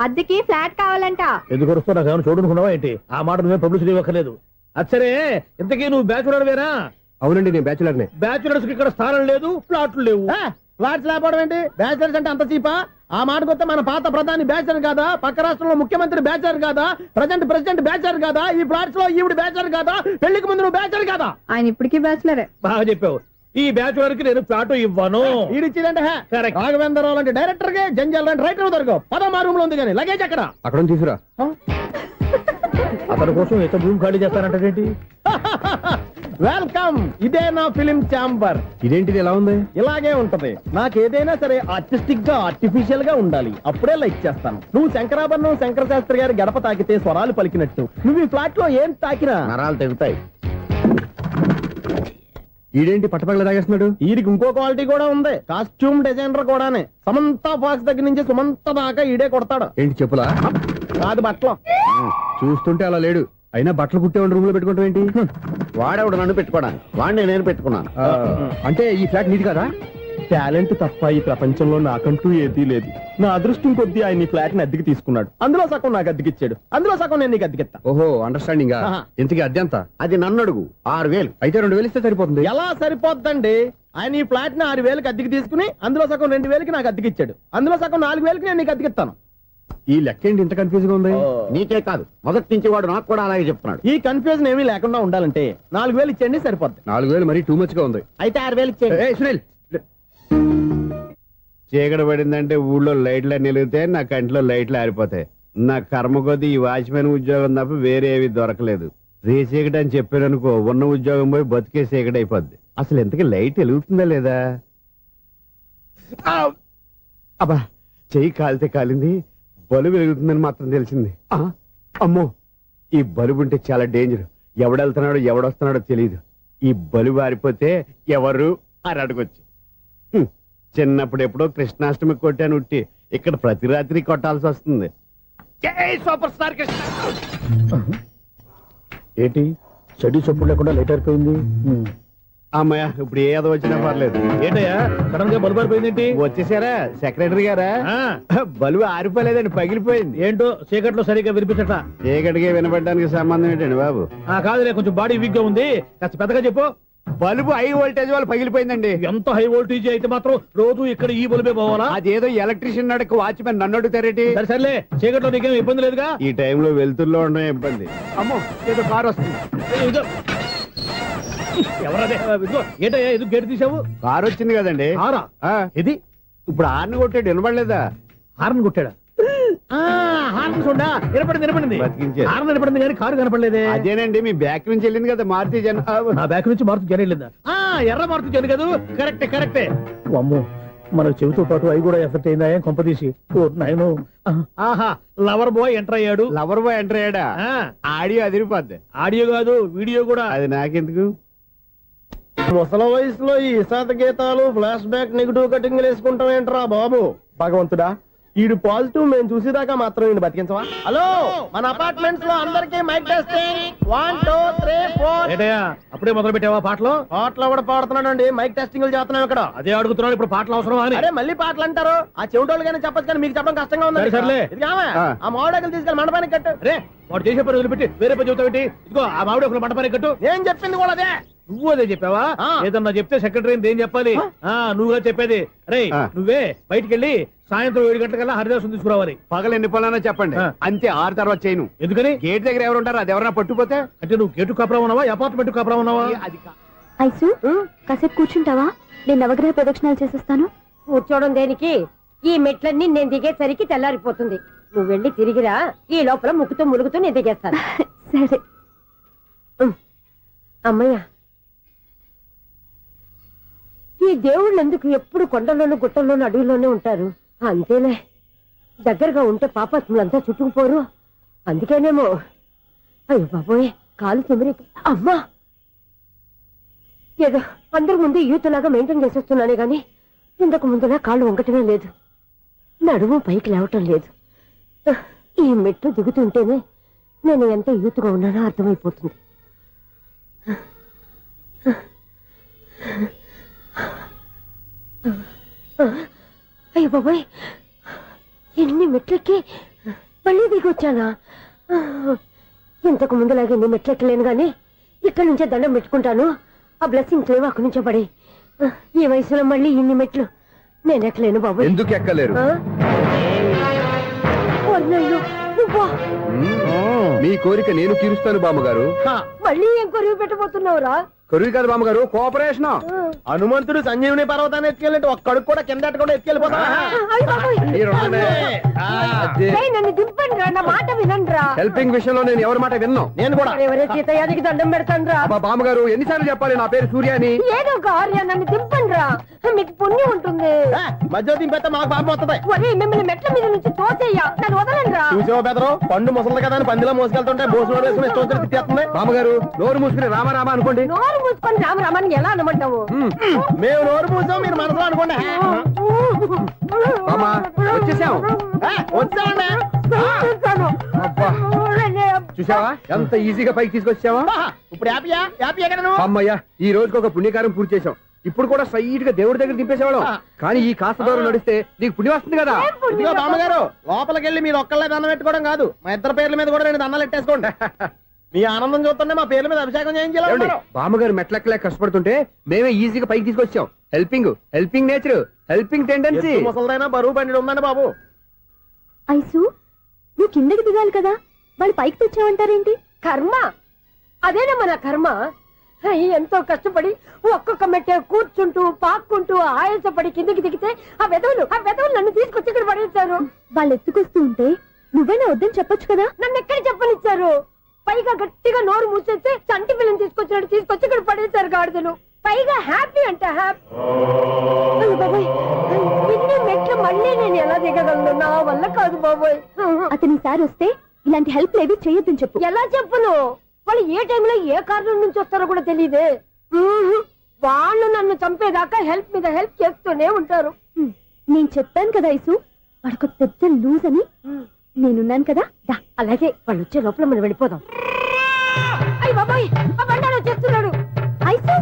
అద్దెకి ఫ్లాట్ కావాలంట. ఎందుకు వస్తా నాకు ఏమైనా చూడనుకున్నావా ఏంటి? ఆ మాట నువ్వే పబ్లిసిటీ ఇవ్వక్కర్లేదు. అచ్చరే, ఇంతకీ నువ్వు బ్యాచులర్ వేరా? అవునండి, నేను బ్యాచులర్నే. బ్యాచులర్స్ కి ఇక్కడ స్థానం లేదు, ప్లాట్లు లేవు. ఫ్లాట్స్ లేకపోవడం ఏంటి? బ్యాచులర్స్ అంటే అంత చీపా? ఆ మాటకొస్తే మన పాత ప్రధాని బ్యాచర్ కాదా? పక్క రాష్ట్రంలో ముఖ్యమంత్రి బ్యాచర్ కాదా? ప్రెసిడెంట్ బ్యాచర్ కాదా? ఈ ఫ్లాట్స్ లో ఈవిడ బ్యాచర్ కాదా? పెళ్లికి ముందు నువ్వు బ్యాచర్ కాదా? ఆయన ఇప్పటికీ బ్యాచులరే. బాగా చెప్పావు. ఈ బ్యాచులర్ కి నేను ఫ్లాట్ ఇవ్వను. ఈడిచ్చిందంటే రాఘవేంద్రరావు లాంటి డైరెక్టర్ కి జంజల్ లాంటి రైటర్ దొరకవు. పదమా రూమ్ లో ఉంది కానీ లగేజ్ అక్కడ. అక్కడ తీసుకురా. అతని కోసం ఎంత రూమ్ ఖాళీ చేస్తానంటే వెల్కమ్. ఇదే నా ఫిలిం ఛాంబర్. ఇదేంటిది ఎలా ఉంది? ఇలాగే ఉంటది. నాకు ఏదైనా సరే ఆర్టిస్టిక్ గా ఆర్టిఫిషియల్ గా ఉండాలి, అప్పుడే లైక్ చేస్తాను. నువ్వు శంకరాభరణం శంకర శాస్త్రి గారి గడప తాకితే స్వరాలు పలికినట్టు నువ్వు ఈ ఫ్లాట్ లో ఏం తాకినా నరాలు తెగుతాయి. ఈడేంటి పట్టపగల తాగేస్తున్నాడు? వీడికి ఇంకో క్వాలిటీ కూడా ఉంది. కాస్ట్యూమ్ డిజైనర్ కూడానే. సమంత ఫాక్స్ దగ్గర నుంచి సుమంత దాకా ఈడే కొడతాడు. ఏంటి చెప్పులా? కాదు, బట్టలు. చూస్తుంటే అలా లేడు. అయినా బట్టలు కుట్టేవాడి రూమ్ లో పెట్టుకుంటాం ఏంటి? వాడేవాడు నన్ను పెట్టుకోవడానికి, వాడిని నేను పెట్టుకున్నాను. అంటే ఈ ఫ్లాట్ నీది కదా? టాలెంట్ తప్ప ఈ ప్రపంచంలో నాకంటూ ఏదీ లేదు. నా అదృష్టం కొద్దీ ఆయన ఈ ఫ్లాట్ ని అద్దెకి తీసుకున్నాడు. అందులో సగం నాకు అద్దెకిచ్చాడు, అందులో సగం నేను నీకు అద్దెకిస్తా. ఓహో, అండర్స్టాండింగ్. ఇంతకీ అద్దె ఎంత? అది నన్ను అడుగు. 6,000. అయితే 2,000 ఇస్తే సరిపోతుంది. ఎలా సరిపోద్దండి? ఆయన ఈ ఫ్లాట్ ని 6,000కి అద్దెకి తీసుకుని అందులో సగం 2,000కి నాకు అద్దెకిచ్చాడు, అందులో సగం 4,000కి నేను నీకు అద్దెకిస్తాను. ఈ లెక్క ఏంటి ఇంత కన్ఫ్యూజ్ గా ఉంది? నీకే కాదు, మొదటి నుంచి వాడు నాకు కూడా అలాగే చెప్తున్నాడు. ఈ కన్ఫ్యూజన్ ఏమీ లేకుండా ఉండాలంటే 4,000 ఇచ్చేయండి, సరిపోద్ది. 4,000 మరీ టూ మచ్ గా ఉంది. అయితే 6,000 ఇచ్చేయండి. ఏయ్ సునీల్, చీకటి పడిందంటే ఊళ్ళో లైట్లు నిలిగితే నా కంటిలో లైట్లు ఆరిపోతాయి. నా కర్మ కొద్దీ ఈ వాచ్మెన్ ఉద్యోగం తప్ప వేరే ఏవి దొరకలేదు. రేసీకటి అని చెప్పాననుకో, ఉన్న ఉద్యోగం పోయి బతికే చీకటి అయిపోద్ది. అసలు ఇంతకీ లైట్ వెలుగుతుందా లేదా? అబ్బా, చెయ్యి కాలితే కాలింది, బలుబు వెలుగుతుందని మాత్రం తెలిసింది. అమ్మో, ఈ బలుబు ఉంటే చాలా డేంజర్. ఎవడెళ్తున్నాడో ఎవడొస్తున్నాడో తెలియదు. ఈ బలుబు ఆరిపోతే ఎవరు అని అడగొచ్చు. చిన్నప్పుడు ఎప్పుడో కృష్ణాష్టమి కొట్టాను ఉట్టి, ఇక్కడ ప్రతి రాత్రి కొట్టాల్సి వస్తుంది. Super star Krishna. ఏంటి చెడు చెప్పుడు లేకుండా లైట్ అయిపోయింది? అమ్మాయ, ఇప్పుడు ఏదో వచ్చినా పర్లేదు. ఏంటయ్యా సడన్ గా బల్బు ఆరిపోయింది? వచ్చేసారా సెక్రటరీ గారా? బల్బు ఆరిపోలేదండి, పగిలిపోయింది. ఏంటో చీకట్లో సరిగ్గా వినిపించట. చీకటిగా వినపడడానికి సంబంధం ఏంటండి బాబు? కాదులే, కొంచెం బాడీ వీక్ గా ఉంది, కాస్త పెద్దగా చెప్పు. బల్బు హై వోల్టేజ్ వాళ్ళు పగిలిపోయిందండి. ఎంత హై వోల్టేజ్ అయితే మాత్రం రోజు ఇక్కడ ఈ బల్బే పోవాలా? అదేదో ఎలక్ట్రీషియన్ నడక వాచ్మెన్ నన్ను అడుగుతారేటి? సరేలే, చీకట్లో నీకేం ఇబ్బంది లేదుగా? ఈ టైంలో వెళ్తుల్లో ఉండడం ఇబ్బంది. అమ్మో, ఏదో కారు వస్తుంది. ఎవరదే? ఏంటయ్యా ఎందుకు గేటు తీసావు? కారు వచ్చింది కదండి. ఇది ఇప్పుడు హార్న్ కొట్టాడు, వినపడలేదా? హార్న్ కొట్టాడా? హార్న్ చూడా వినపడింది. హార్న్ వినపడింది కానీ కారు కనపడలేదే. అదేనండి, మీ బ్యాక్ నుంచి వెళ్ళింది కదా మారుతి జన. నా బ్యాక్ నుంచి మారుతి జన వెళ్ళిందా? ఎర్ర మారుతి జన కదా. కరెక్టే. అమ్మో, మన చెవితో పాటు అవి కూడా ఎఫెక్ట్ అయిందా ఏం కొంపదీసి ఓ నాయను ఆహా లవర్ బాయ్ ఎంటర్ అయ్యాడు. లవర్ బాయ్ ఎంటర్ అయ్యాడా? ఆడియో అదిరిపోద్ది. ఆడియో కాదు వీడియో కూడా. అది నాకెందుకు? ముసల వయసులో ఈ ఇసాత గీతాలు ఫ్లాష్ బ్యాక్ నెగిటివ్ కటింగ్ వేసుకుంటాం ఏంట్రా బాబు? భగవంతుడా ఈడు పాజిటివ్ మేము చూసేదాకా మాత్రం ఈయన బతికించవా? హలో మన అపార్ట్మెంట్స్ లో అందరికీ మైక్ టెస్టింగ్ 1 2 3 4. ఏటయ్యా అప్పుడే మొదలు పెట్టావా పాటలు? పాటలు కూడా పాడుతున్నానండి, మైక్ టెస్టింగ్ చేస్తున్నాం ఇక్కడ. అదే అడుగుతున్నాను, ఇప్పుడు పాటలు అవసరం అని. అరే మళ్ళీ పాటలు అంటారు, ఆ చెవిటోళ్ళు కానీ చెప్పచ్చు కానీ మీకు చెప్పడం కష్టంగా ఉంది. సర్లే ఆ మామిడాకులు తీసుకెళ్ళి మండపానికి కట్టు. రే వాడు చేసే పని వదిలిపెట్టి వేరే పని చెబుతావు ఏంటి? ఇదిగో ఆ మామిడాకులు మండపానికి కట్టు. నేను చెప్పింది కూడా అదే. నువ్వు అదే చెప్పావా? ఏదన్నా చెప్తే సెక్రటరీ ఏం చెప్పాలి? నువ్వుగా చెప్పేది. రే నువ్వే బయటికి వెళ్ళి సాయంత్రం 7 గంటలకల్లా హరిదాసు తీసుకురావాలి. పగలు ఎన్ని పనులైనా చెప్పండి, అంతే 6 తర్వాత చేయను. ఎందుకని? గేట్ దగ్గర ఎవరు ఉంటారు, అది ఎవరైనా పట్టుపోతే. అంటే నువ్వు గేటు కాపురా ఉన్నావా అపార్ట్మెంట్ కాపురా ఉన్నావా? ఐసు కాసేపు కూర్చుంటావా? నేను నవగ్రహ ప్రదక్షిణాలు చేసేస్తాను. కూర్చోవడం దేనికి? ఈ మెట్లన్నీ నేను దిగేసరికి తెల్లారిపోతుంది. నువ్వు వెళ్ళి తిరిగిరా, ఈ లోపల ముక్కుతూ ములుగుతూ నేను దిగేస్తాను. సరే అమ్మయ్య, ఈ దేవుళ్ళు ఎందుకు ఎప్పుడు కొండల్లోనూ గుట్టల్లోనూ అడవిలోనే ఉంటారు? అంతేలే, దగ్గరగా ఉంటే పాపాత్ములంతా చుట్టుకుపోరు. అందుకేనేమో. అయ్యో బాబోయ్, కాలు చెమిరి. అమ్మా, ఏదో అందరి ముందు యూత్లాగా మెయింటైన్ చేసేస్తున్నానే గాని ఇంతకు ముందులా కాళ్ళు వంకటమే లేదు, నడుము పైకి లేవటం లేదు. ఈ మెట్లు దిగుతుంటేనే నేను ఎంత యూత్గా ఉన్నానో అర్థమైపోతుంది. అయ్యో బాబాయ్, ఎన్ని మెట్లెక్కి మళ్ళీ దిగొచ్చానా? ఇంతకు ముందులాగే ఎన్ని మెట్లెక్కలేను గాని ఇక్కడి నుంచే దండం పెట్టుకుంటాను. ఆ బ్లెస్సింగ్ లేవు అక్కడి నుంచే పడే. ఈ వయసులో మళ్ళీ ఇన్ని మెట్లు నేను ఎక్కలేను బాబు. ఎందుకు ఎక్కలేరు? మీ కోరిక నేను తీరుస్తాను బామ్మగారు. మళ్ళీ ఏం కొరివి పెట్టబోతున్నావురా? కొరివి కాదు బామ్మగారు, కోఆపరేషన్. హనుమంతుడు సంజీవుని పర్వతాన్ని ఎత్తుకెళ్ళినట్టు ఒక్కడికి కూడా కింద కూడా ఎత్తుకెళ్ళిపోతా. నన్ను దింపండి రా, నా మాట వినండి. హెల్పింగ్ విషయంలో నేను ఎవరి మాట విన్నాను. నేను కూడా ఎవరే సీతయ్యానికి దండం పెడతాను రా. బామ్మగారు ఎన్నిసార్లు చెప్పాలి నా పేరు సూర్య అని? ఏదో ఒక ఆర్య, నన్ను దింపండి రా, మీకు పుణ్యం ఉంటుంది. మధ్య దింపేస్తే మాకు పాపం వస్తుంది. ఒరే మిమ్మల్ని మెట్ల మీద నుంచి తోసేయ్యా, నన్ను వదలండి రా. చూసావా బెదరు, పండు ముసలి కదా అని పందిలో మోసుకెళ్తుంటే భోజనం వేసుకుని ఇష్టం తిట్టేస్తుంది. బామ్మగారు నోరు మూసుకుని రామారామా అనుకోండి. నోరు మూసుకొని రామరామాన్ని ఎలా అనమంటావు? మేము నోరు మూసాం, మీరు మనసులో అనుకోండి. వచ్చేసాం. వచ్చామండి. చూసావా ఎంత ఈజీగా పైకి తీసుకొచ్చావా? ఇప్పుడు హ్యాపీ ఎక్కడ? అమ్మయ్యా, ఈ రోజుకి ఒక పుణ్యకారం పూర్తి చేసాం. ఇప్పుడు కూడా స్ట్రైట్ గా దేవుడి దగ్గర దింపేసేవాళ్ళం. కానీ ఈ కాస్త దూరం నడిస్తే నీకు పుణ్యం వస్తుంది కదా. ఇదిగో బామ్మగారు, లోపలికి వెళ్ళి మీరు ఒక్కళ్ళే దండం పెట్టుకోవడం కాదు, మా ఇద్దరు పేర్ల మీద కూడా నేను దండాలు పెట్టేసుకోండి. మీ ఆనందం చూస్తుంటే మా పేర్ల మీద అభిషేకం చేయించాలి. బామ్మగారు మెట్లెక్కలే కష్టపడుతుంటే మేమే ఈజీగా పైకి తీసుకొచ్చాం. Helping nature, helping tendency. ముసలిదైనా బరువు బండి ఉందండి బాబు. ఐసు నువ్వు కిందకి దిగాలి కదా, వాళ్ళు పైకి తెచ్చావంటారేంటి? కర్మ అదేనమ్మా నా కర్మ. ఎంతో కష్టపడి ఒక్కొక్క మెట్టే కూర్చుంటూ పాక్కుంటూ ఆయాసపడి కిందకి దిగితే ఆ వెధవులు నన్ను తీసుకొచ్చి ఇక్కడ పడేశారు. వాళ్ళు ఎత్తుకొస్తూ ఉంటే నువ్వైనా వద్దని చెప్పొచ్చు కదా. నన్ను ఎక్కడ చెప్పనిచ్చారు? పైగా గట్టిగా నోరు మూసేస్తే చంటి పిల్లని తీసుకొచ్చినట్టు తీసుకొచ్చి ఇక్కడ పడేశారు గాడిదలు. పైగా హ్యాపీ అంటే హ్యాపీ. బాబాయ్, ఇన్ని మెట్లు మళ్ళీ నేను ఎలా దిగగలను? నా వల్ల కాదు బాబాయ్. అతని సార్ వస్తే ఇలాంటి హెల్ప్ లేవి చేయొద్దని చెప్పు. ఎలా చెప్పును? వాళ్ళు ఏ టైంలో ఏ కారణం నుంచి వస్తారో కూడా తెలియదే. వాళ్ళు నన్ను చంపేదాకా హెల్ప్ మీద హెల్ప్ చేస్తూనే ఉంటారు. నేను చెప్పాను కదా ఐసు, వాడొక పెద్ద లూజ్ అని. నేనున్నాను కదా. అలాగే వాళ్ళు వచ్చే లోపల మనం వెళ్ళిపోదాం. అయ్య బాబాయ్, ఆ బండారు వచ్చేస్తున్నాడు. ఐసు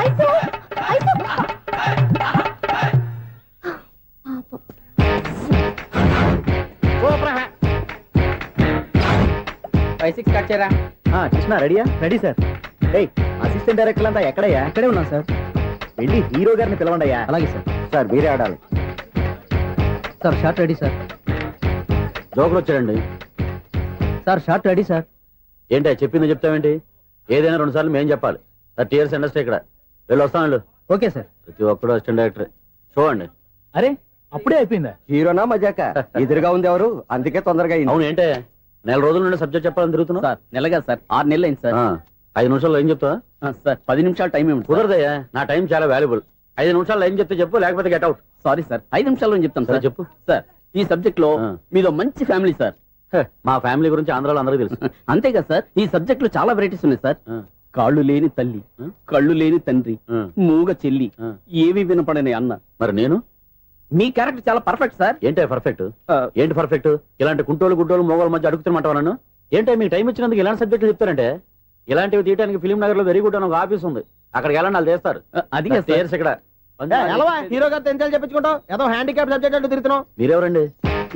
ఐసు ఐసు 5-6 కట్ చేయరా. కృష్ణ రెడీయా? Ready sir. అసిస్టెంట్ డైరెక్టర్ అంతా ఎక్కడయ్యా? ఇక్కడే ఉన్నాం సార్. వెళ్ళి హీరో గారిని పిలవండి అయ్యా. అలాగే సార్. సార్ మీరే ఆడాలి సార్. Short ready sir. జోకులు వచ్చాడండి సార్. Short ready sir. ఏంటి చెప్పింది చెప్తావేంటి? ఏదైనా 2 సార్లు మేము చెప్పాలి. 30 years ఇండస్ట్రీ ఇక్కడ. వెళ్ళి వస్తాను. Okay sir. ప్రతి ఒక్కడు అసిస్టెంట్ డైరెక్టర్. చూడండి. అరే అప్పుడే అయిపోయిందా? హీరోనా మజాక? ఎదురుగా ఉంది ఎవరు, అందుకే తొందరగా. అవును ఏంటే 4 రోజుల నుండి సబ్జెక్ట్ చెప్పాలని తిరుగుతున్నావు? సార్ నెల కాదు సార్, 6 నెలలు అయింది సార్. 5 నిమిషాల్లో ఏం చెప్తా సార్? 10 నిమిషాలు టైం ఏమి కుదరదయ్యా, నా టైం చాలా వాల్యుబుల్. 5 నిమిషాల్లో ఏం చెప్తే చెప్పు, లేకపోతే గెట్ అవుట్. సారీ సార్, 5 నిమిషాల్లో చెప్తాను సార్. చెప్పు సార్. ఈ సబ్జెక్ట్ లో మీదో మంచి ఫ్యామిలీ సార్. మా ఫ్యామిలీ గురించి ఆంధ్రాలో అందరికీ తెలుసు. అంతే కదా సార్, ఈ సబ్జెక్ట్ లో చాలా వెరైటీస్ ఉన్నాయి సార్. కాళ్ళు లేని తల్లి, కళ్ళు లేని తండ్రి, మూగ చెల్లి, ఏవి వినపడని అన్న. మరి నేను మీ క్యారెక్టర్ చాలా పర్ఫెక్ట్ సార్. ఏంటి పర్ఫెక్ట్? ఏంటి పర్ఫెక్ట్? ఇలాంటి కుంటోలు గుడ్డోలు మోగోళ్ళ మధ్య అడుగుతున్నమాట నన్ను. ఏంటో మీకు టైం ఇచ్చినందుకు ఇలాంటి సబ్జెక్టులు చెప్తారంటే, ఇలాంటివి తీయడానికి ఫిలిం నగర్ లో వెరీ గుడ్ అని ఒక ఆఫీస్ ఉంది, అక్కడికి వెళ్ళండి వాళ్ళు చేస్తారు. అది ఇక్కడ హీరో గారితో ఎంత చెప్పించుకుంటావు? ఏదో హ్యాండిక్యాప్ సబ్జెక్ట్ అంటూ తిరుగుతున్నావు. మీరెవరండి?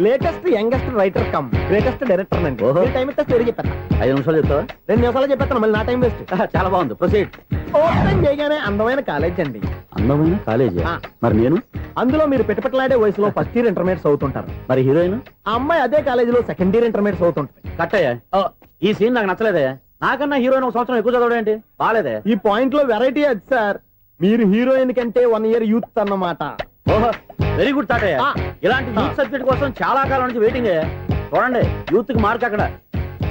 Latest youngest writer cum greatest director అండి. టైం ఇస్తే స్టోరీ చెప్పాను. 5 నిమిషాలు చెప్తావా? 2 నిమిషాలు చెప్పేస్తాను, మళ్ళీ నా టైం వేస్ట్. చాలా బాగుంది, ప్రొసీడ్. ఓపెన్ చేయగానే అందమైన కాలేజ్ అండి. అందమైన కాలేజ్? మరి నేను అందులో మీరు పెట్టుపట్లాడే వయసులో ఫస్ట్ ఇయర్ ఇంటర్మీడియట్స్ అవుతుంటారు. మరి హీరోయిన్ ఆ అమ్మాయి అదే కాలేజీలో సెకండ్ ఇయర్ ఇంటర్మీడియట్స్ అవుతుంటారు. కట్టయ్యా, ఈ సీన్ నాకు నచ్చలేదే. నాకన్నా హీరోయిన్ ఒక సంవత్సరం ఎక్కువ చదవడం ఏంటి? బాలేదే. ఈ పాయింట్ లో వెరైటీ అది సార్. మీరు హీరోయిన్ కంటే 1 ఇయర్ యూత్ అన్నమాట. ఓహో, వెరీ గుడ్ తాటయ్య. ఇలాంటి యూత్ సబ్జెక్ట్ కోసం చాలా కాలం నుంచి వెయిటింగ్. చూడండి, యూత్ కి మార్క్ అక్కడ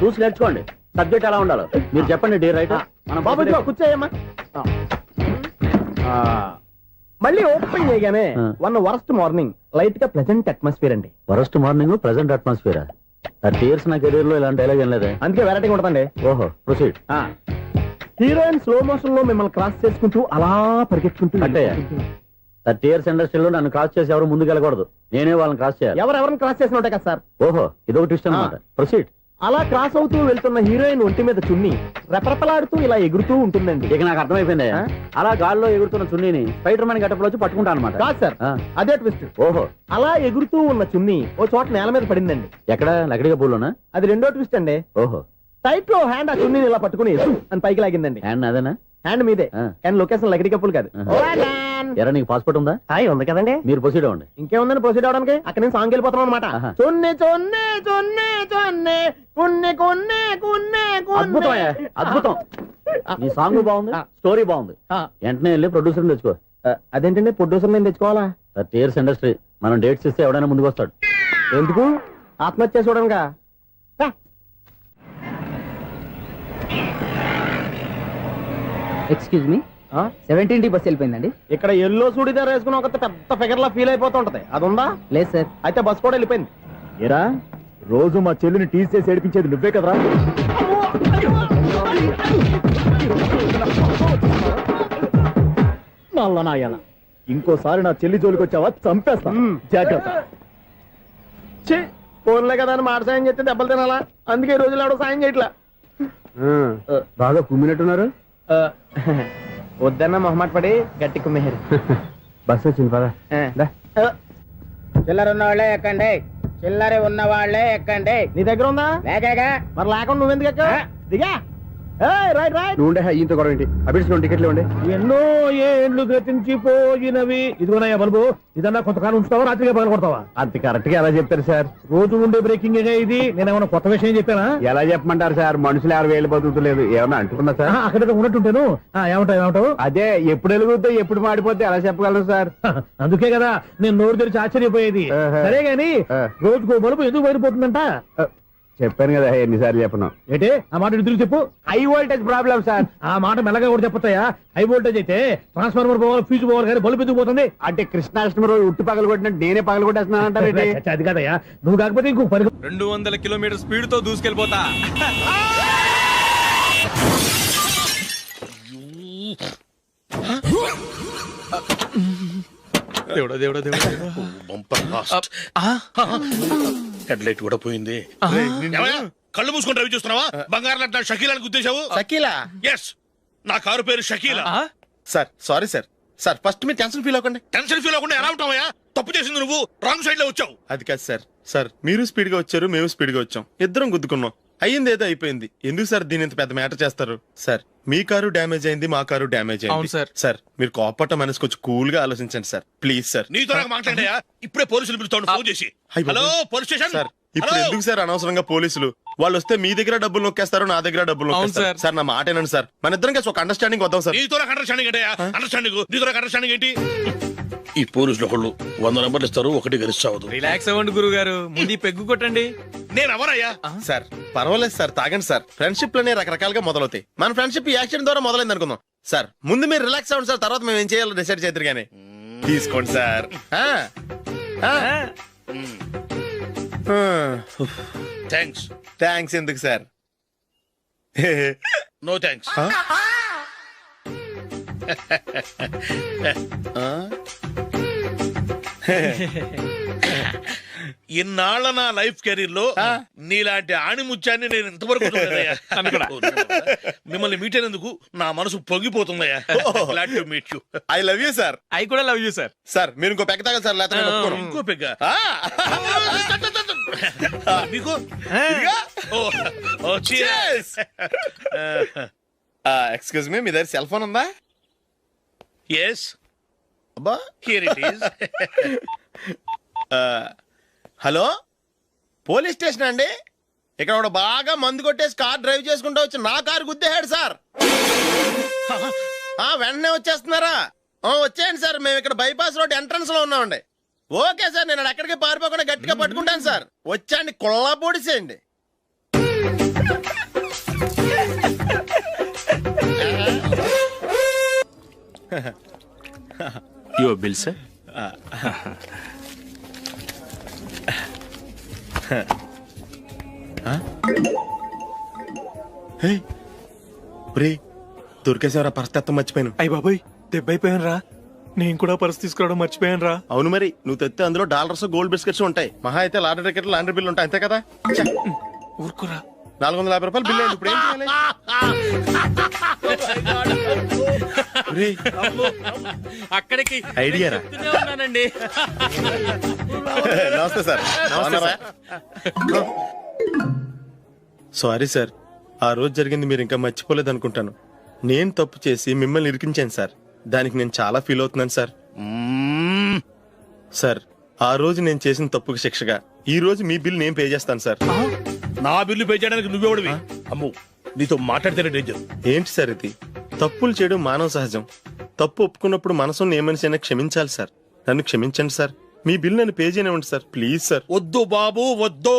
చూసి నేర్చుకోండి. సబ్జెక్ట్ ఎలా ఉండాలో మీరు చెప్పండి. డే రైటర్ మన బాబు కూర్చోయమ్మా. మళ్ళీ ఓపెన్ చేయగానే 1 వరస్ట్ మార్నింగ్ లైట్ గా ప్లెజెంట్ అట్మాస్ఫియర్ అండి. Worst morning pleasant atmosphere 30 years నా కెరీర్ లో ఇలాంటి డైలాగ్ ఏం లేదు. అందుకే వెరైటీ ఉంటుందండి. ఓహో, ప్రొసీడ్. హీరోయిన్ స్లో మోషన్ లో మిమ్మల్ని క్రాస్ చేసుకుంటూ అలా పరిగెత్తుకుంటూ. అంటే 30 years ఇండస్ట్రీలో నన్ను క్రాస్ చేసి ఎవరు ముందుకు వెళ్ళకూడదు, నేనే వాళ్ళని క్రాస్ చేయాలి. ఎవరెవరిని క్రాస్ చేసిన ఉంటాయి కదా సార్. ఓహో, ఇదొక ట్విస్ట్ అన్నమాట. ప్రొసీడ్. అలా క్రాస్ అవుతూ వెళ్తున్న హీరోయిన్ ఒంటి మీద చున్ని రెపరెపలాడుతూ ఇలా ఎగురుతూ ఉంటుందండి. ఇక నాకు అర్థమైపోయింది. అలా గాల్లో ఎగురుతున్న చున్నీని స్పైడర్ మ్యాన్ గెటప్లో వచ్చి పట్టుకుంటా అనమాట. కాదు సార్, అదే ట్విస్ట్. ఓహో, అలా ఎగురుతూ ఉన్న చున్ని ఓ చోట నేల మీద పడిందండి. ఎక్కడ? లకడిగా పూలోనా? అది రెండో ట్విస్ట్ అండి. ఓహో, టైట్ లో హ్యాండ్ ఆ చున్నీని ఇలా పట్టుకుని అని పైకి లాగిందండి. హ్యాండ్ అదేనా? హ్యాండ్ మీదే, కానీ లొకేషన్ లకడి కప్పులు కాదు. ఎరా, నీకు పాస్పోర్ట్ ఉందా? ఉంది కదండి. మీరు ప్రొసీడ్ అవ్వండి. ఇంకేముందని ప్రొసీడ్ అవడానికి? అక్కడ నేను సాంగ్ వెళ్ళిపోతాం అనమాట. చొన్నే చొన్నే చొన్నే చొన్నే కున్నే కున్నే కున్నే. అద్భుతం, అద్భుతం. నీ సాంగ్ బాగుంది, స్టోరీ బాగుంది. వెంటనే వెళ్ళి ప్రొడ్యూసర్ తెచ్చుకో. అదేంటండి ప్రొడ్యూసర్ నేను తెచ్చుకోవాలా? 30 years ఇండస్ట్రీ, మనం డేట్స్ ఇస్తే ఎవడైనా ముందుకు వస్తాడు. ఎందుకు? ఆత్మహత్య చూడనుగా. Excuse me, 17D bus వెళ్ళిపోయిందండి. ఇక్కడ ఎల్లో చూడిదార్ వేసుకుని ఒక పెద్ద ఫిగర్ లా ఫీల్ అయిపోతూ ఉంటది, అది ఉందా? లేదు సార్. అయితే బస్ కూడా వెళ్ళిపోయింది. ఏరా, రోజు మా చెల్లిని టీస్ చేసి ఏడిపించేది నువ్వే కదరా? నాయన, ఇంకోసారి నా చెల్లి జోలికి వచ్చావా చంపేస్తా, జాగ్రత్త. ఫోన్లే కదా అని మాట సాయం చేస్తే దెబ్బలు తినాలా? అందుకే ఈ రోజులు ఎవడో సాయం చేయట్లా. బాగా కుమ్మినట్టున్నారు. వద్దన్న మొహమాట పడి గట్టి కుమ్మేరు. బస్ వచ్చింది పదా. చిల్లర ఉన్న వాళ్ళే ఎక్కండి, చిల్లర ఉన్న వాళ్ళే ఎక్కండి. నీ దగ్గర ఉందా? లేకగా. మరి లేకుండా నువ్వెందుకు ఎక్క? దిగా. Right right. నువ్వు ఈయంతో గొడవ ఏంటి? అభిడ్స్ టికెట్లు ఇవ్వండి. ఎన్నో ఏండ్లు గతించిపోయినవి. ఇదిగోనయ్యా బల్బు, ఇదన్నా కొంతకాలం ఉంచుతావా, రాత్రిగా పగల కొడతావా? అంత కరెక్ట్ గా ఎలా చెప్తారు సార్? రోజు ఉండే బ్రేకింగ్ ఇది. నేనేమన్నా కొత్త విషయం చెప్పానా? ఎలా చెప్పమంటారు సార్? మనుషులు ఎవరు వేలు బతుకుతలేదు, ఏమన్నా అంటున్నా సార్? అక్కడ ఉన్నట్టుంటాను. ఏమంటావు? అదే ఎప్పుడు వెలుగుతో ఎప్పుడు మాడిపోతే ఎలా చెప్పగలను సార్? అందుకే కదా నేను నోరు తెరిచి ఆశ్చర్యపోయేది. సరే గాని రోజుకో బల్బు ఎందుకు బయటపోతుందంట? చెప్పాను కదా ఎన్నిసార్లు చెప్పను. ఏంటి ఆ మాట తిరిగి చెప్పు. High voltage problem sir. ఆ మాట మెల్లగా కూడా చెప్పొస్తాయా? హై వోల్టేజ్ అయితే ట్రాన్స్ఫార్మర్ పోవాలి, ఫ్యూజ్ పోవాలి, కానీ బల్బు ఎందుకు పోతుంది? అంటే కృష్ణాష్టమి రోజు ఉట్టి పగలు కొట్టినట్టు నేనే పగలు కొట్టేస్తున్నానంటారు. అది కాదయ్యా, నువ్వు కాకపోతే ఇంకో 200 kilometers స్పీడ్ తో దూసుకెళ్ళిపోతా. దేవుడా దేవుడా దేవుడా, హెడ్ లైట్ కూడా పోయింది. కళ్ళు మూసుకొని రవి చూస్తున్నావా? బంగారం లాంటి షకీలాని గుద్దేశావు. షకీలా? ఎస్, నా కారు పేరు Shakeela. Sir sorry sir. Sir first మీరు టెన్షన్ ఫీల్ అవ్వకండి. టెన్షన్ ఫీల్ అవ్వకుండా ఎలా ఉంటావా? తప్పు చేసింది నువ్వు, రాంగ్ సైడ్ లో వచ్చావు. అది కాదు సార్. సార్ మీరు స్పీడ్ గా వచ్చారు, మేము స్పీడ్ గా వచ్చాం, ఇద్దరం గుద్దుకున్నాం. అయ్యింది ఏదో అయిపోయింది. ఎందుకు సార్ దీని ఇంత పెద్ద మ్యాటర్ చేస్తారు? సార్ మీ కారు డ్యామేజ్ అయింది, మా కారు డ్యామేజ్ అయింది. సార్ మీరు కోపట్ట మనసు కొంచెం కూల్ గా ఆలోచించండి సార్, ప్లీజ్ సార్. నీతో నాకు మాట్లాడాయా? ఇప్పుడే పోలీసులు పిలుస్తాను, ఫోన్ చేసి. Hello police station. సార్ ఇప్పుడు ఎందుకు సార్ అనవసరంగా పోలీసులు? వాళ్ళు వస్తే మీ దగ్గర డబ్బులు నొక్కేస్తారు, నా దగ్గర డబ్బులు నొక్కేస్తారు. సార్ నా మాట ఏనండి సార్, మన ఇద్దరం కలిసి ఒక అండర్స్టాండింగ్ వద్దాం సార్. నీతో నాకు అండర్స్టాండింగ్ ఏంటయ్యా? అండర్స్టాండింగ్ నీతో నాకు అండర్స్టాండింగ్ ఏంటి? ఈ పోలీసులు ఒకళ్ళు 100 నెంబర్లు ఇస్తారు, ఒకటి గెలిచావదు. రిలాక్స్ అవ్వండి గురుగారు, ముందు పెగ్గు కొట్టండి. నేను ఎవరయ్యా? సార్ పర్వాలేదు సార్, తాగండి సార్. ఫ్రెండ్షిప్ లోనే రకరకాలుగా మొదలవుతాయి. మన ఫ్రెండ్షిప్ ఈ యాక్సిడెంట్ ద్వారా మొదలైంది అనుకుందాం. సార్ ముందు మీరు రిలాక్స్ అవ్వండి సార్, తర్వాత మేము ఏం చేయాలో డిసైడ్ చేద్దరు కానీ. తీసుకోండి సార్. థ్యాంక్స్. థ్యాంక్స్ ఎందుకు సార్? No thanks. ఇన్నాళ్ళ నా లైఫ్ కెరీర్ లో నీలాంటి ఆణిముత్యాన్ని నేను ఇంతవరకు చూడలేదయ్యా. మిమ్మల్ని మీట్ అయినందుకు నా మనసు పొంగిపోతుందయ్యా. Glad to meet you. I love you sir. I కూడా లవ్ యూ సార్. సార్ మీరు ఇంకో పెక్క తాగండి సార్, లేకపోతే నేను ఒప్పుకోను. ఇంకో పెగ్గ మీకు? ఎక్స్క్యూజ్ మీ, మీ దగ్గర సెల్ ఫోన్ ఉందా? ఎస్, అబ్బా here it is. Hello, police station అండి. ఇక్కడ ఒకడు బాగా మందు కొట్టేసి కార్ డ్రైవ్ చేసుకుంటూ వచ్చి నా కారు గుద్దేశాడు సార్. వెంటనే వచ్చేస్తున్నారా? వచ్చేయండి సార్, మేము ఇక్కడ బైపాస్ రోడ్ ఎంట్రన్స్ లో ఉన్నామండి. ఓకే సార్, నేను ఎక్కడికి పారిపోకుండా గట్టిగా పట్టుకుంటాను సార్. వచ్చాండి, కుళ్ళ పొడిసేయండి. Your bill sir. దొరికేసేవరా, పరిస్థితి మర్చిపోయాను. అయ్య బాబాయ్, దెబ్బైపోయాను రా. నేను కూడా పర్స్ తీసుకురావడం మర్చిపోయాను రా. అవును మరి, నువ్వు తెస్తే అందులో డాలర్స్ గోల్డ్ బిస్కెట్స్ ఉంటాయి. మహా అయితే లాటరీ టికెట్ లాండ్రీ బిల్లు ఉంటాయి, అంతే కదా. ఊరుకురా. 450 రూపాయలు బిల్లు అయింది. ఇప్పుడు ఏం చేయాలి? అక్కడికి ఐడియా రా. ఉన్నానండి. నమస్తే సార్. సారీ సార్, ఆ రోజు జరిగింది మీరు ఇంకా మర్చిపోలేదు అనుకుంటాను. నేను తప్పు చేసి మిమ్మల్ని ఇరికించాను సార్. దానికి నేను చాలా ఫీల్ అవుతున్నాను సార్. సార్, ఆ రోజు నేను చేసిన తప్పుకి శిక్షగా ఈ రోజు మీ బిల్ నేను పే చేస్తాను సార్. నా బిల్లు పే చేయడానికి నువ్వెవడివి? అమ్మో, నీతో మాట్లాడితేనే డేంజర్. ఏంటి సార్ ఇది? తప్పులు చేయడం మానవ సహజం. తప్పు ఒప్పుకున్నప్పుడు మనసుని ఏ మనిషి అయినా క్షమించాలి సార్. నన్ను క్షమించండి సార్. మీ బిల్ నన్ను పే చేయనివ్వండి సార్, ప్లీజ్ సార్. వద్దు బాబు, వద్దు.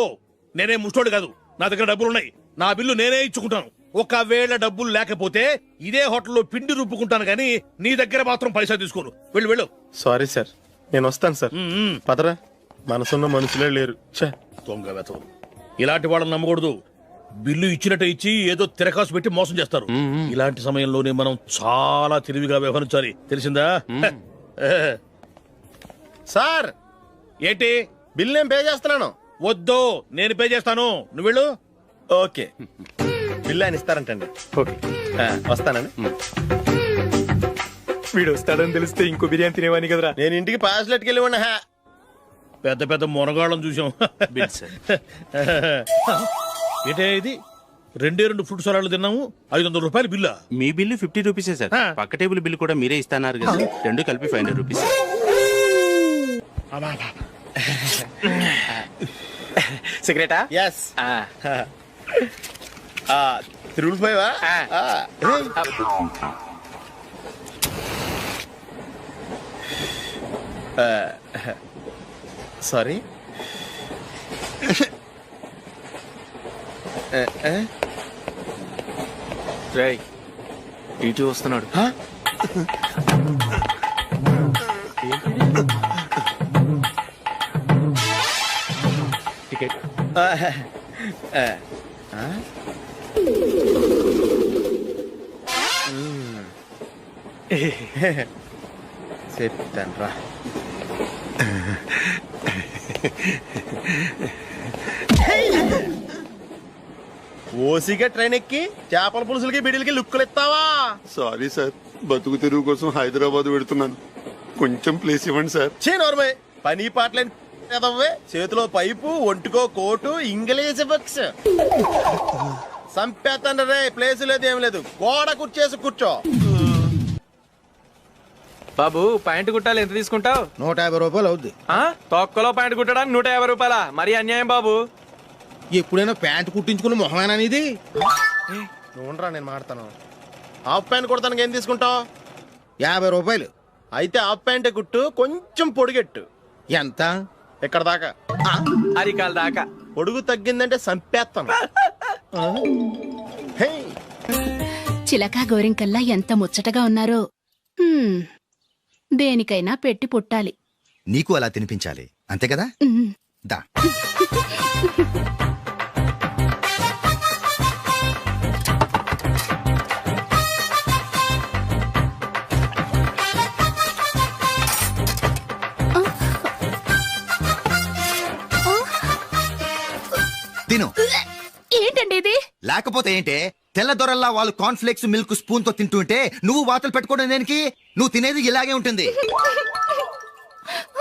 నేనే ముష్టోడు కాదు, నా దగ్గర డబ్బులున్నాయి. నా బిల్లు నేనే ఇచ్చుకుంటాను. ఒకవేళ డబ్బులు లేకపోతే ఇదే హోటల్లో పిండి రుబ్బుకుంటాను, కానీ నీ దగ్గర మాత్రం పైసా తీసుకోను. వెళ్ళు వెళ్ళు. సారీ సార్, నేను వస్తాను సార్. పదరా, మనసున్న మనుషులే లేరు. దొంగ వెతవు. ఇలాంటి వాళ్ళని నమ్మకూడదు. బిల్లు ఇచ్చినట్టు ఇచ్చి ఏదో తిరకాసు పెట్టి మోసం చేస్తారు. ఇలాంటి సమయంలోనే మనం చాలా తెలివిగా వ్యవహరించాలి, తెలిసిందా? సార్, ఏంటి? బిల్ నేను పే చేస్తున్నాను. వద్దు, నేను పే చేస్తాను, నువ్వు వెళ్ళు. ఓకే, బిల్ ఆయన ఇస్తారంటండి. ఓకే, వస్తానండి. వీడు వస్తాడని తెలిస్తే ఇంకో బిర్యానీ తినేవాని కదరా. నేను ఇంటికి పాస్లెట్కి వెళ్ళి ఉన్నా. పెద్ద పెద్ద మొనగాళ్ళం చూసాం. Bill sir. ఏంటే ఇది? 2 ఫ్రూట్ సలాడ్లు తిన్నాము, 500 రూపాయలు బిల్లా? మీ బిల్లు 50 రూపీసే సార్. పక్క టేబుల్ బిల్లు కూడా మీరే ఇస్తాన్నారు కదా, రెండు కలిపి 500 రూపీస్. సిగరెటా? ఎస్. 3 రూపాయవా? సారీ. రేయ్, ఇటు వస్తున్నాడు. టికెట్. చెప్తాను రా. ఓసిగా ట్రైన్ ఎక్కి చేపల పులుసులకి బిడిలకి లుక్కులు ఇస్తావా? సారీ సార్, బతుకు తెరువు కోసం హైదరాబాద్ పెడుతున్నాను. కొంచెం ప్లేస్ ఇవ్వండి సార్. నోర్మే, పని పాటలేని కదవ్వే. చేతిలో పైపు, ఒంటికో కోటు, ఇంగ్లీష్ బుక్స్. సంపేతండ్రి రే, ప్లేస్ లేదు ఏం లేదు. గోడ కుర్చేసి కూర్చో. బాబు, పాయింట్ కుట్టాలి, ఎంత తీసుకుంటావు? 150 రూపాయలు అవుద్ది. తొక్కలో పాయింట్ కుట్టడానికి 150 రూపాయలా? మరి అన్యాయం బాబు. ఎప్పుడైనా ప్యాంట్ కుట్టించుకుని మొహమేనా ఇది? నువ్వురా, నేను మాడతాను. హాఫ్ ప్యాంట్ కుడతానికి ఏం తీసుకుంటావు? 50 రూపాయలు. అయితే హాఫ్ ప్యాంటే కుట్టు, కొంచెం పొడిగెట్టు. ఎంత? ఇక్కడ దాకా. అరికాల దాకా. పొడుగు తగ్గిందంటే సంపేస్తాను. హే, చిలకా గోరింకల్లా ఎంత ముచ్చటగా ఉన్నారో. దేనికైనా పెట్టి పుట్టాలి. నీకు అలా తినిపించాలి అంతే కదా. దా తిను. ఏంటండి ఇది? లేకపోతే ఏంటే, తెల్లదొరల్లా వాళ్ళు కార్న్ఫ్లేక్స్ మిల్క్ స్పూన్ తో తింటుంటే నువ్వు వాతలు పెట్టుకోవడం దేనికి? నువ్వు తినేది ఇలాగే ఉంటుంది.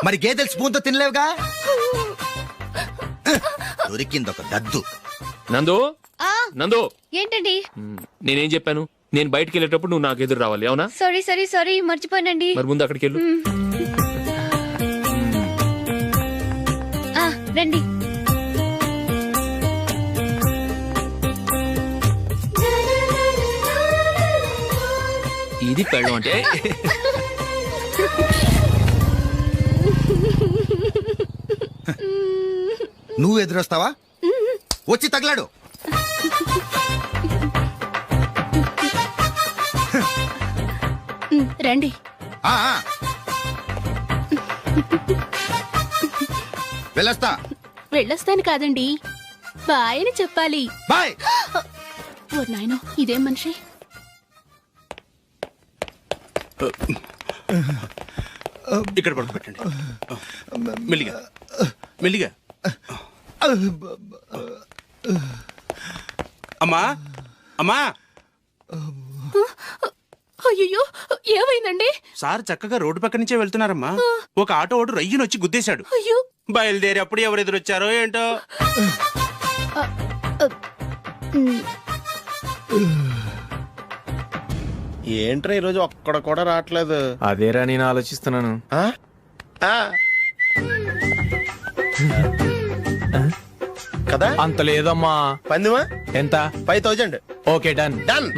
మరి గేదెలు స్పూన్ తో తినలేవుగా. దొరికిందొక దద్దు. నందు నందు, ఏంటండి? నేనేం చెప్పాను? నేను బయటికి వెళ్ళేటప్పుడు నువ్వు నాకు ఎదురు రావాలి, అవునా? సారీ మర్చిపోయానండి. మరి ముందు అక్కడికి వెళ్ళు. రండి. ఇది పెళ్ళం అంటే. నువ్వు ఎదురొస్తావా? వచ్చి తగలాడు. రండి. ఆ, ఆ. వెళ్ళొస్తా. వెళ్ళొస్తాను కాదండి, బాయ్ అని చెప్పాలి. బాయ్. ఓ నాయనో, ఇదేం మనిషి? ఇక్కడ పడుకోబెట్టండి. మెల్లిగా మెల్లిగా. అమ్మా అమ్మా. అయ్యో, ఏమైందండి? సార్ చక్కగా రోడ్డు పక్క నుంచే వెళ్తున్నారమ్మా. ఒక ఆటో ఓడు రయ్యను వచ్చి గుద్దేశాడు. అయ్యో. బయలుదేరి అప్పుడు ఎవరు ఎదురొచ్చారో ఏంటో. ఏంట్రా ఈరోజు ఒక్కడ కూడా రావట్లేదు? అదేరా నేను ఆలోచిస్తున్నాను. కదా అంత లేదమ్మా. పందిమా ఎంత? 5000. Okay, done done.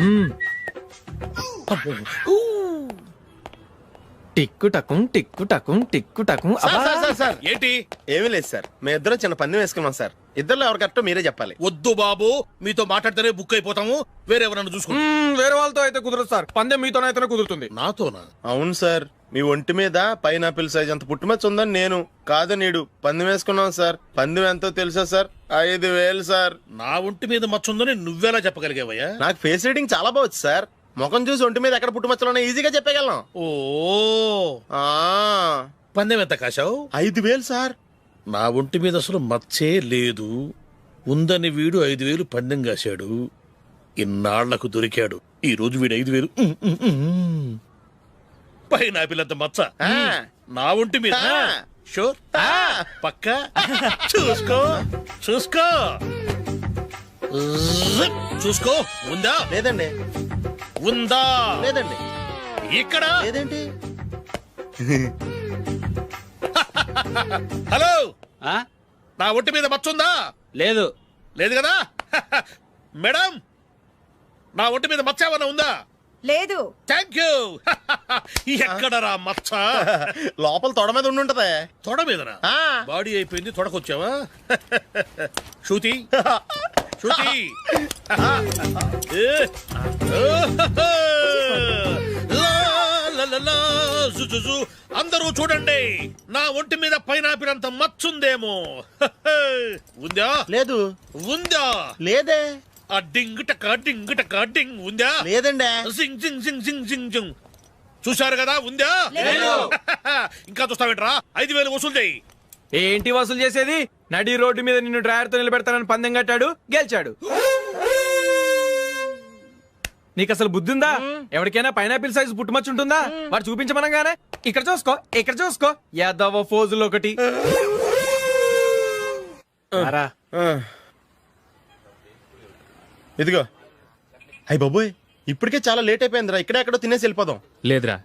టిక్కు టకుం టిక్కు టకుం టిక్కు టకుం. సార్ ఏంటి? ఏమీ లేదు సార్, మేము ఇద్దరం చిన్న పందెం వేసుకున్నాం సార్. ఇద్దరు ఎవరు కరెక్టో మీరే చెప్పాలి. వద్దు బాబు, మీతో మాట్లాడితేనే బుక్ అయిపోతాము. వేరే ఎవరన్నా చూసుకుంటాం. వేరే వాళ్ళతో అయితే కుదరదు సార్, పందెం మీతోనైతేనే కుదురుతుంది. నాతోనా? అవును సార్, మీ ఒంటి మీద పైనాపిల్ సైజ్ అంత పుట్టుమచ్చ ఉందని నేను కాదు నీడు పందెం వేసుకున్నాం సార్. పందెం ఎంతో తెలుసా సార్? 5000 సార్. నా ఒంటి మీద మచ్చ ఉందని నువ్వెలా చెప్పగలిగావయ్యా? నాకు ఫేస్ రీడింగ్ చాలా బాగుంది సార్. ముఖం చూసి ఒంటి మీద ఎక్కడ పుట్టుమచ్చలో ఈజీగా చెప్పగలం. ఓ, పందెం ఎంత కాశావు? 5000 సార్. నా ఒంటి మీద అసలు మచ్చే లేదు. ఉందని వీడు 5000 పందెం కాశాడు. ఇన్నాళ్లకు దొరికాడు. ఈ రోజు వీడు 5000. పైన పిల్లంత మచ్చ నా ఒంటి మీద. షూర్? పక్క చూసుకో చూసుకో చూసుకో. ఉందా? లేదండి. ఉందా? లేదండి. ఇక్కడ లేదేంటి? హలో, నా ఒంటి మీద మచ్చ ఉందా? లేదు. లేదు కదా. మేడం, నా ఒంటి మీద మచ్చ ఏమన్నా ఉందా? లేదు. Thank you. ఎక్కడరా మచ్చ? లోపల తొడ మీద ఉండుంటదే. తొడ మీదనా? బాడీ అయిపోయింది, తొడకొచ్చావా? శృతి శృతి. అందరూ చూడండి, నా ఒంటి మీద పైనాపిల్ అంత మచ్చుందేమో. ఉందా? లేదు. ఉందా? లేదే. ఆ డింగ్ టక డింగ్ టక డింగ్ ఉందా? లేదండి. జింగ్ జింగ్ జింగ్ జింగ్ జింగ్ జింగ్. చూశారు కదా, ఉందా? ఇంకా చూస్తావేంట్రా? 5000 వసూలు చేయి. ఏంటి వసూలు చేసేది? నడి రోడ్డు మీద నిన్ను డ్రైవర్తో నిలబెడతానని పందెం కట్టాడు, గెలిచాడు. నీకు అసలు బుద్ధి ఉందా? ఎవరికైనా పైనాపిల్ సైజ్ పుట్టుమచ్చు ఉంటుందా? వాడు చూపించమనగానే ఇక్కడ చూసుకో ఇక్కడ చూసుకో, యాదవ ఫోజులు ఒకటి. ఇదిగో. అయ్య బాబోయ్, ఇప్పటికే చాలా లేట్ అయిపోయిందిరా. ఇక్కడే ఎక్కడో తినేసి వెళ్ళిపోదాం. లేదురా,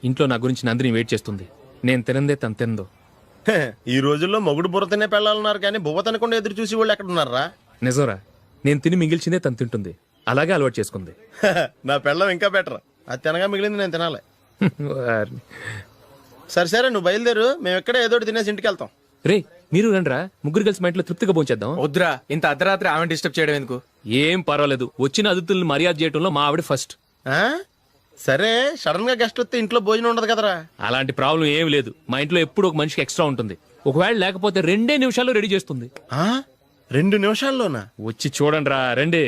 ఇంట్లో నా గురించి నందిని వెయిట్ చేస్తుంది. నేను తినందే తను తిందో. ఈ రోజుల్లో మొగుడు బుర్ర తినే పెళ్ళాలన్నారు కానీ బువ్వ తినకుండా ఎదురు చూసి వాళ్ళు ఎక్కడ ఉన్నారా? నిజంరా, నేను తిని మిగిల్చిందే తను తింటుంది. అలాగే అలవాటు చేసుకుంది. నా పెళ్ళం ఇంకా బెటర్. అది తినగా మిగిలింది నేను తినాలి. సరే నువ్వు బయలుదేరు, మేము ఎక్కడ ఏదో తినేసి ఇంటికి వెళ్తాం. రే మీరు రండ్రా, ముగ్గురు కలిసి మా ఇంట్లో తృప్తిగా పోంచేద్దాం. వద్దురా, ఇంత అర్ధరాత్రి ఆమె డిస్టర్బ్ చేయడం ఎందుకు? ఏం పర్వాలేదు, వచ్చిన అతిథులను మర్యాద చేయడంలో మా ఆవిడ ఫస్ట్. సరే, సడన్ గా గెస్ట్ వస్తే ఇంట్లో భోజనం ఉండదు కదరా. అలాంటి ప్రాబ్లం ఏం లేదు. మా ఇంట్లో ఎప్పుడు ఒక మనిషికి ఎక్స్ట్రా ఉంటుంది. ఒకవేళ లేకపోతే 2 నిమిషాల్లో రెడీ చేస్తుంది. 2 నిమిషాల్లోనా? వచ్చి చూడండి రా, రండి.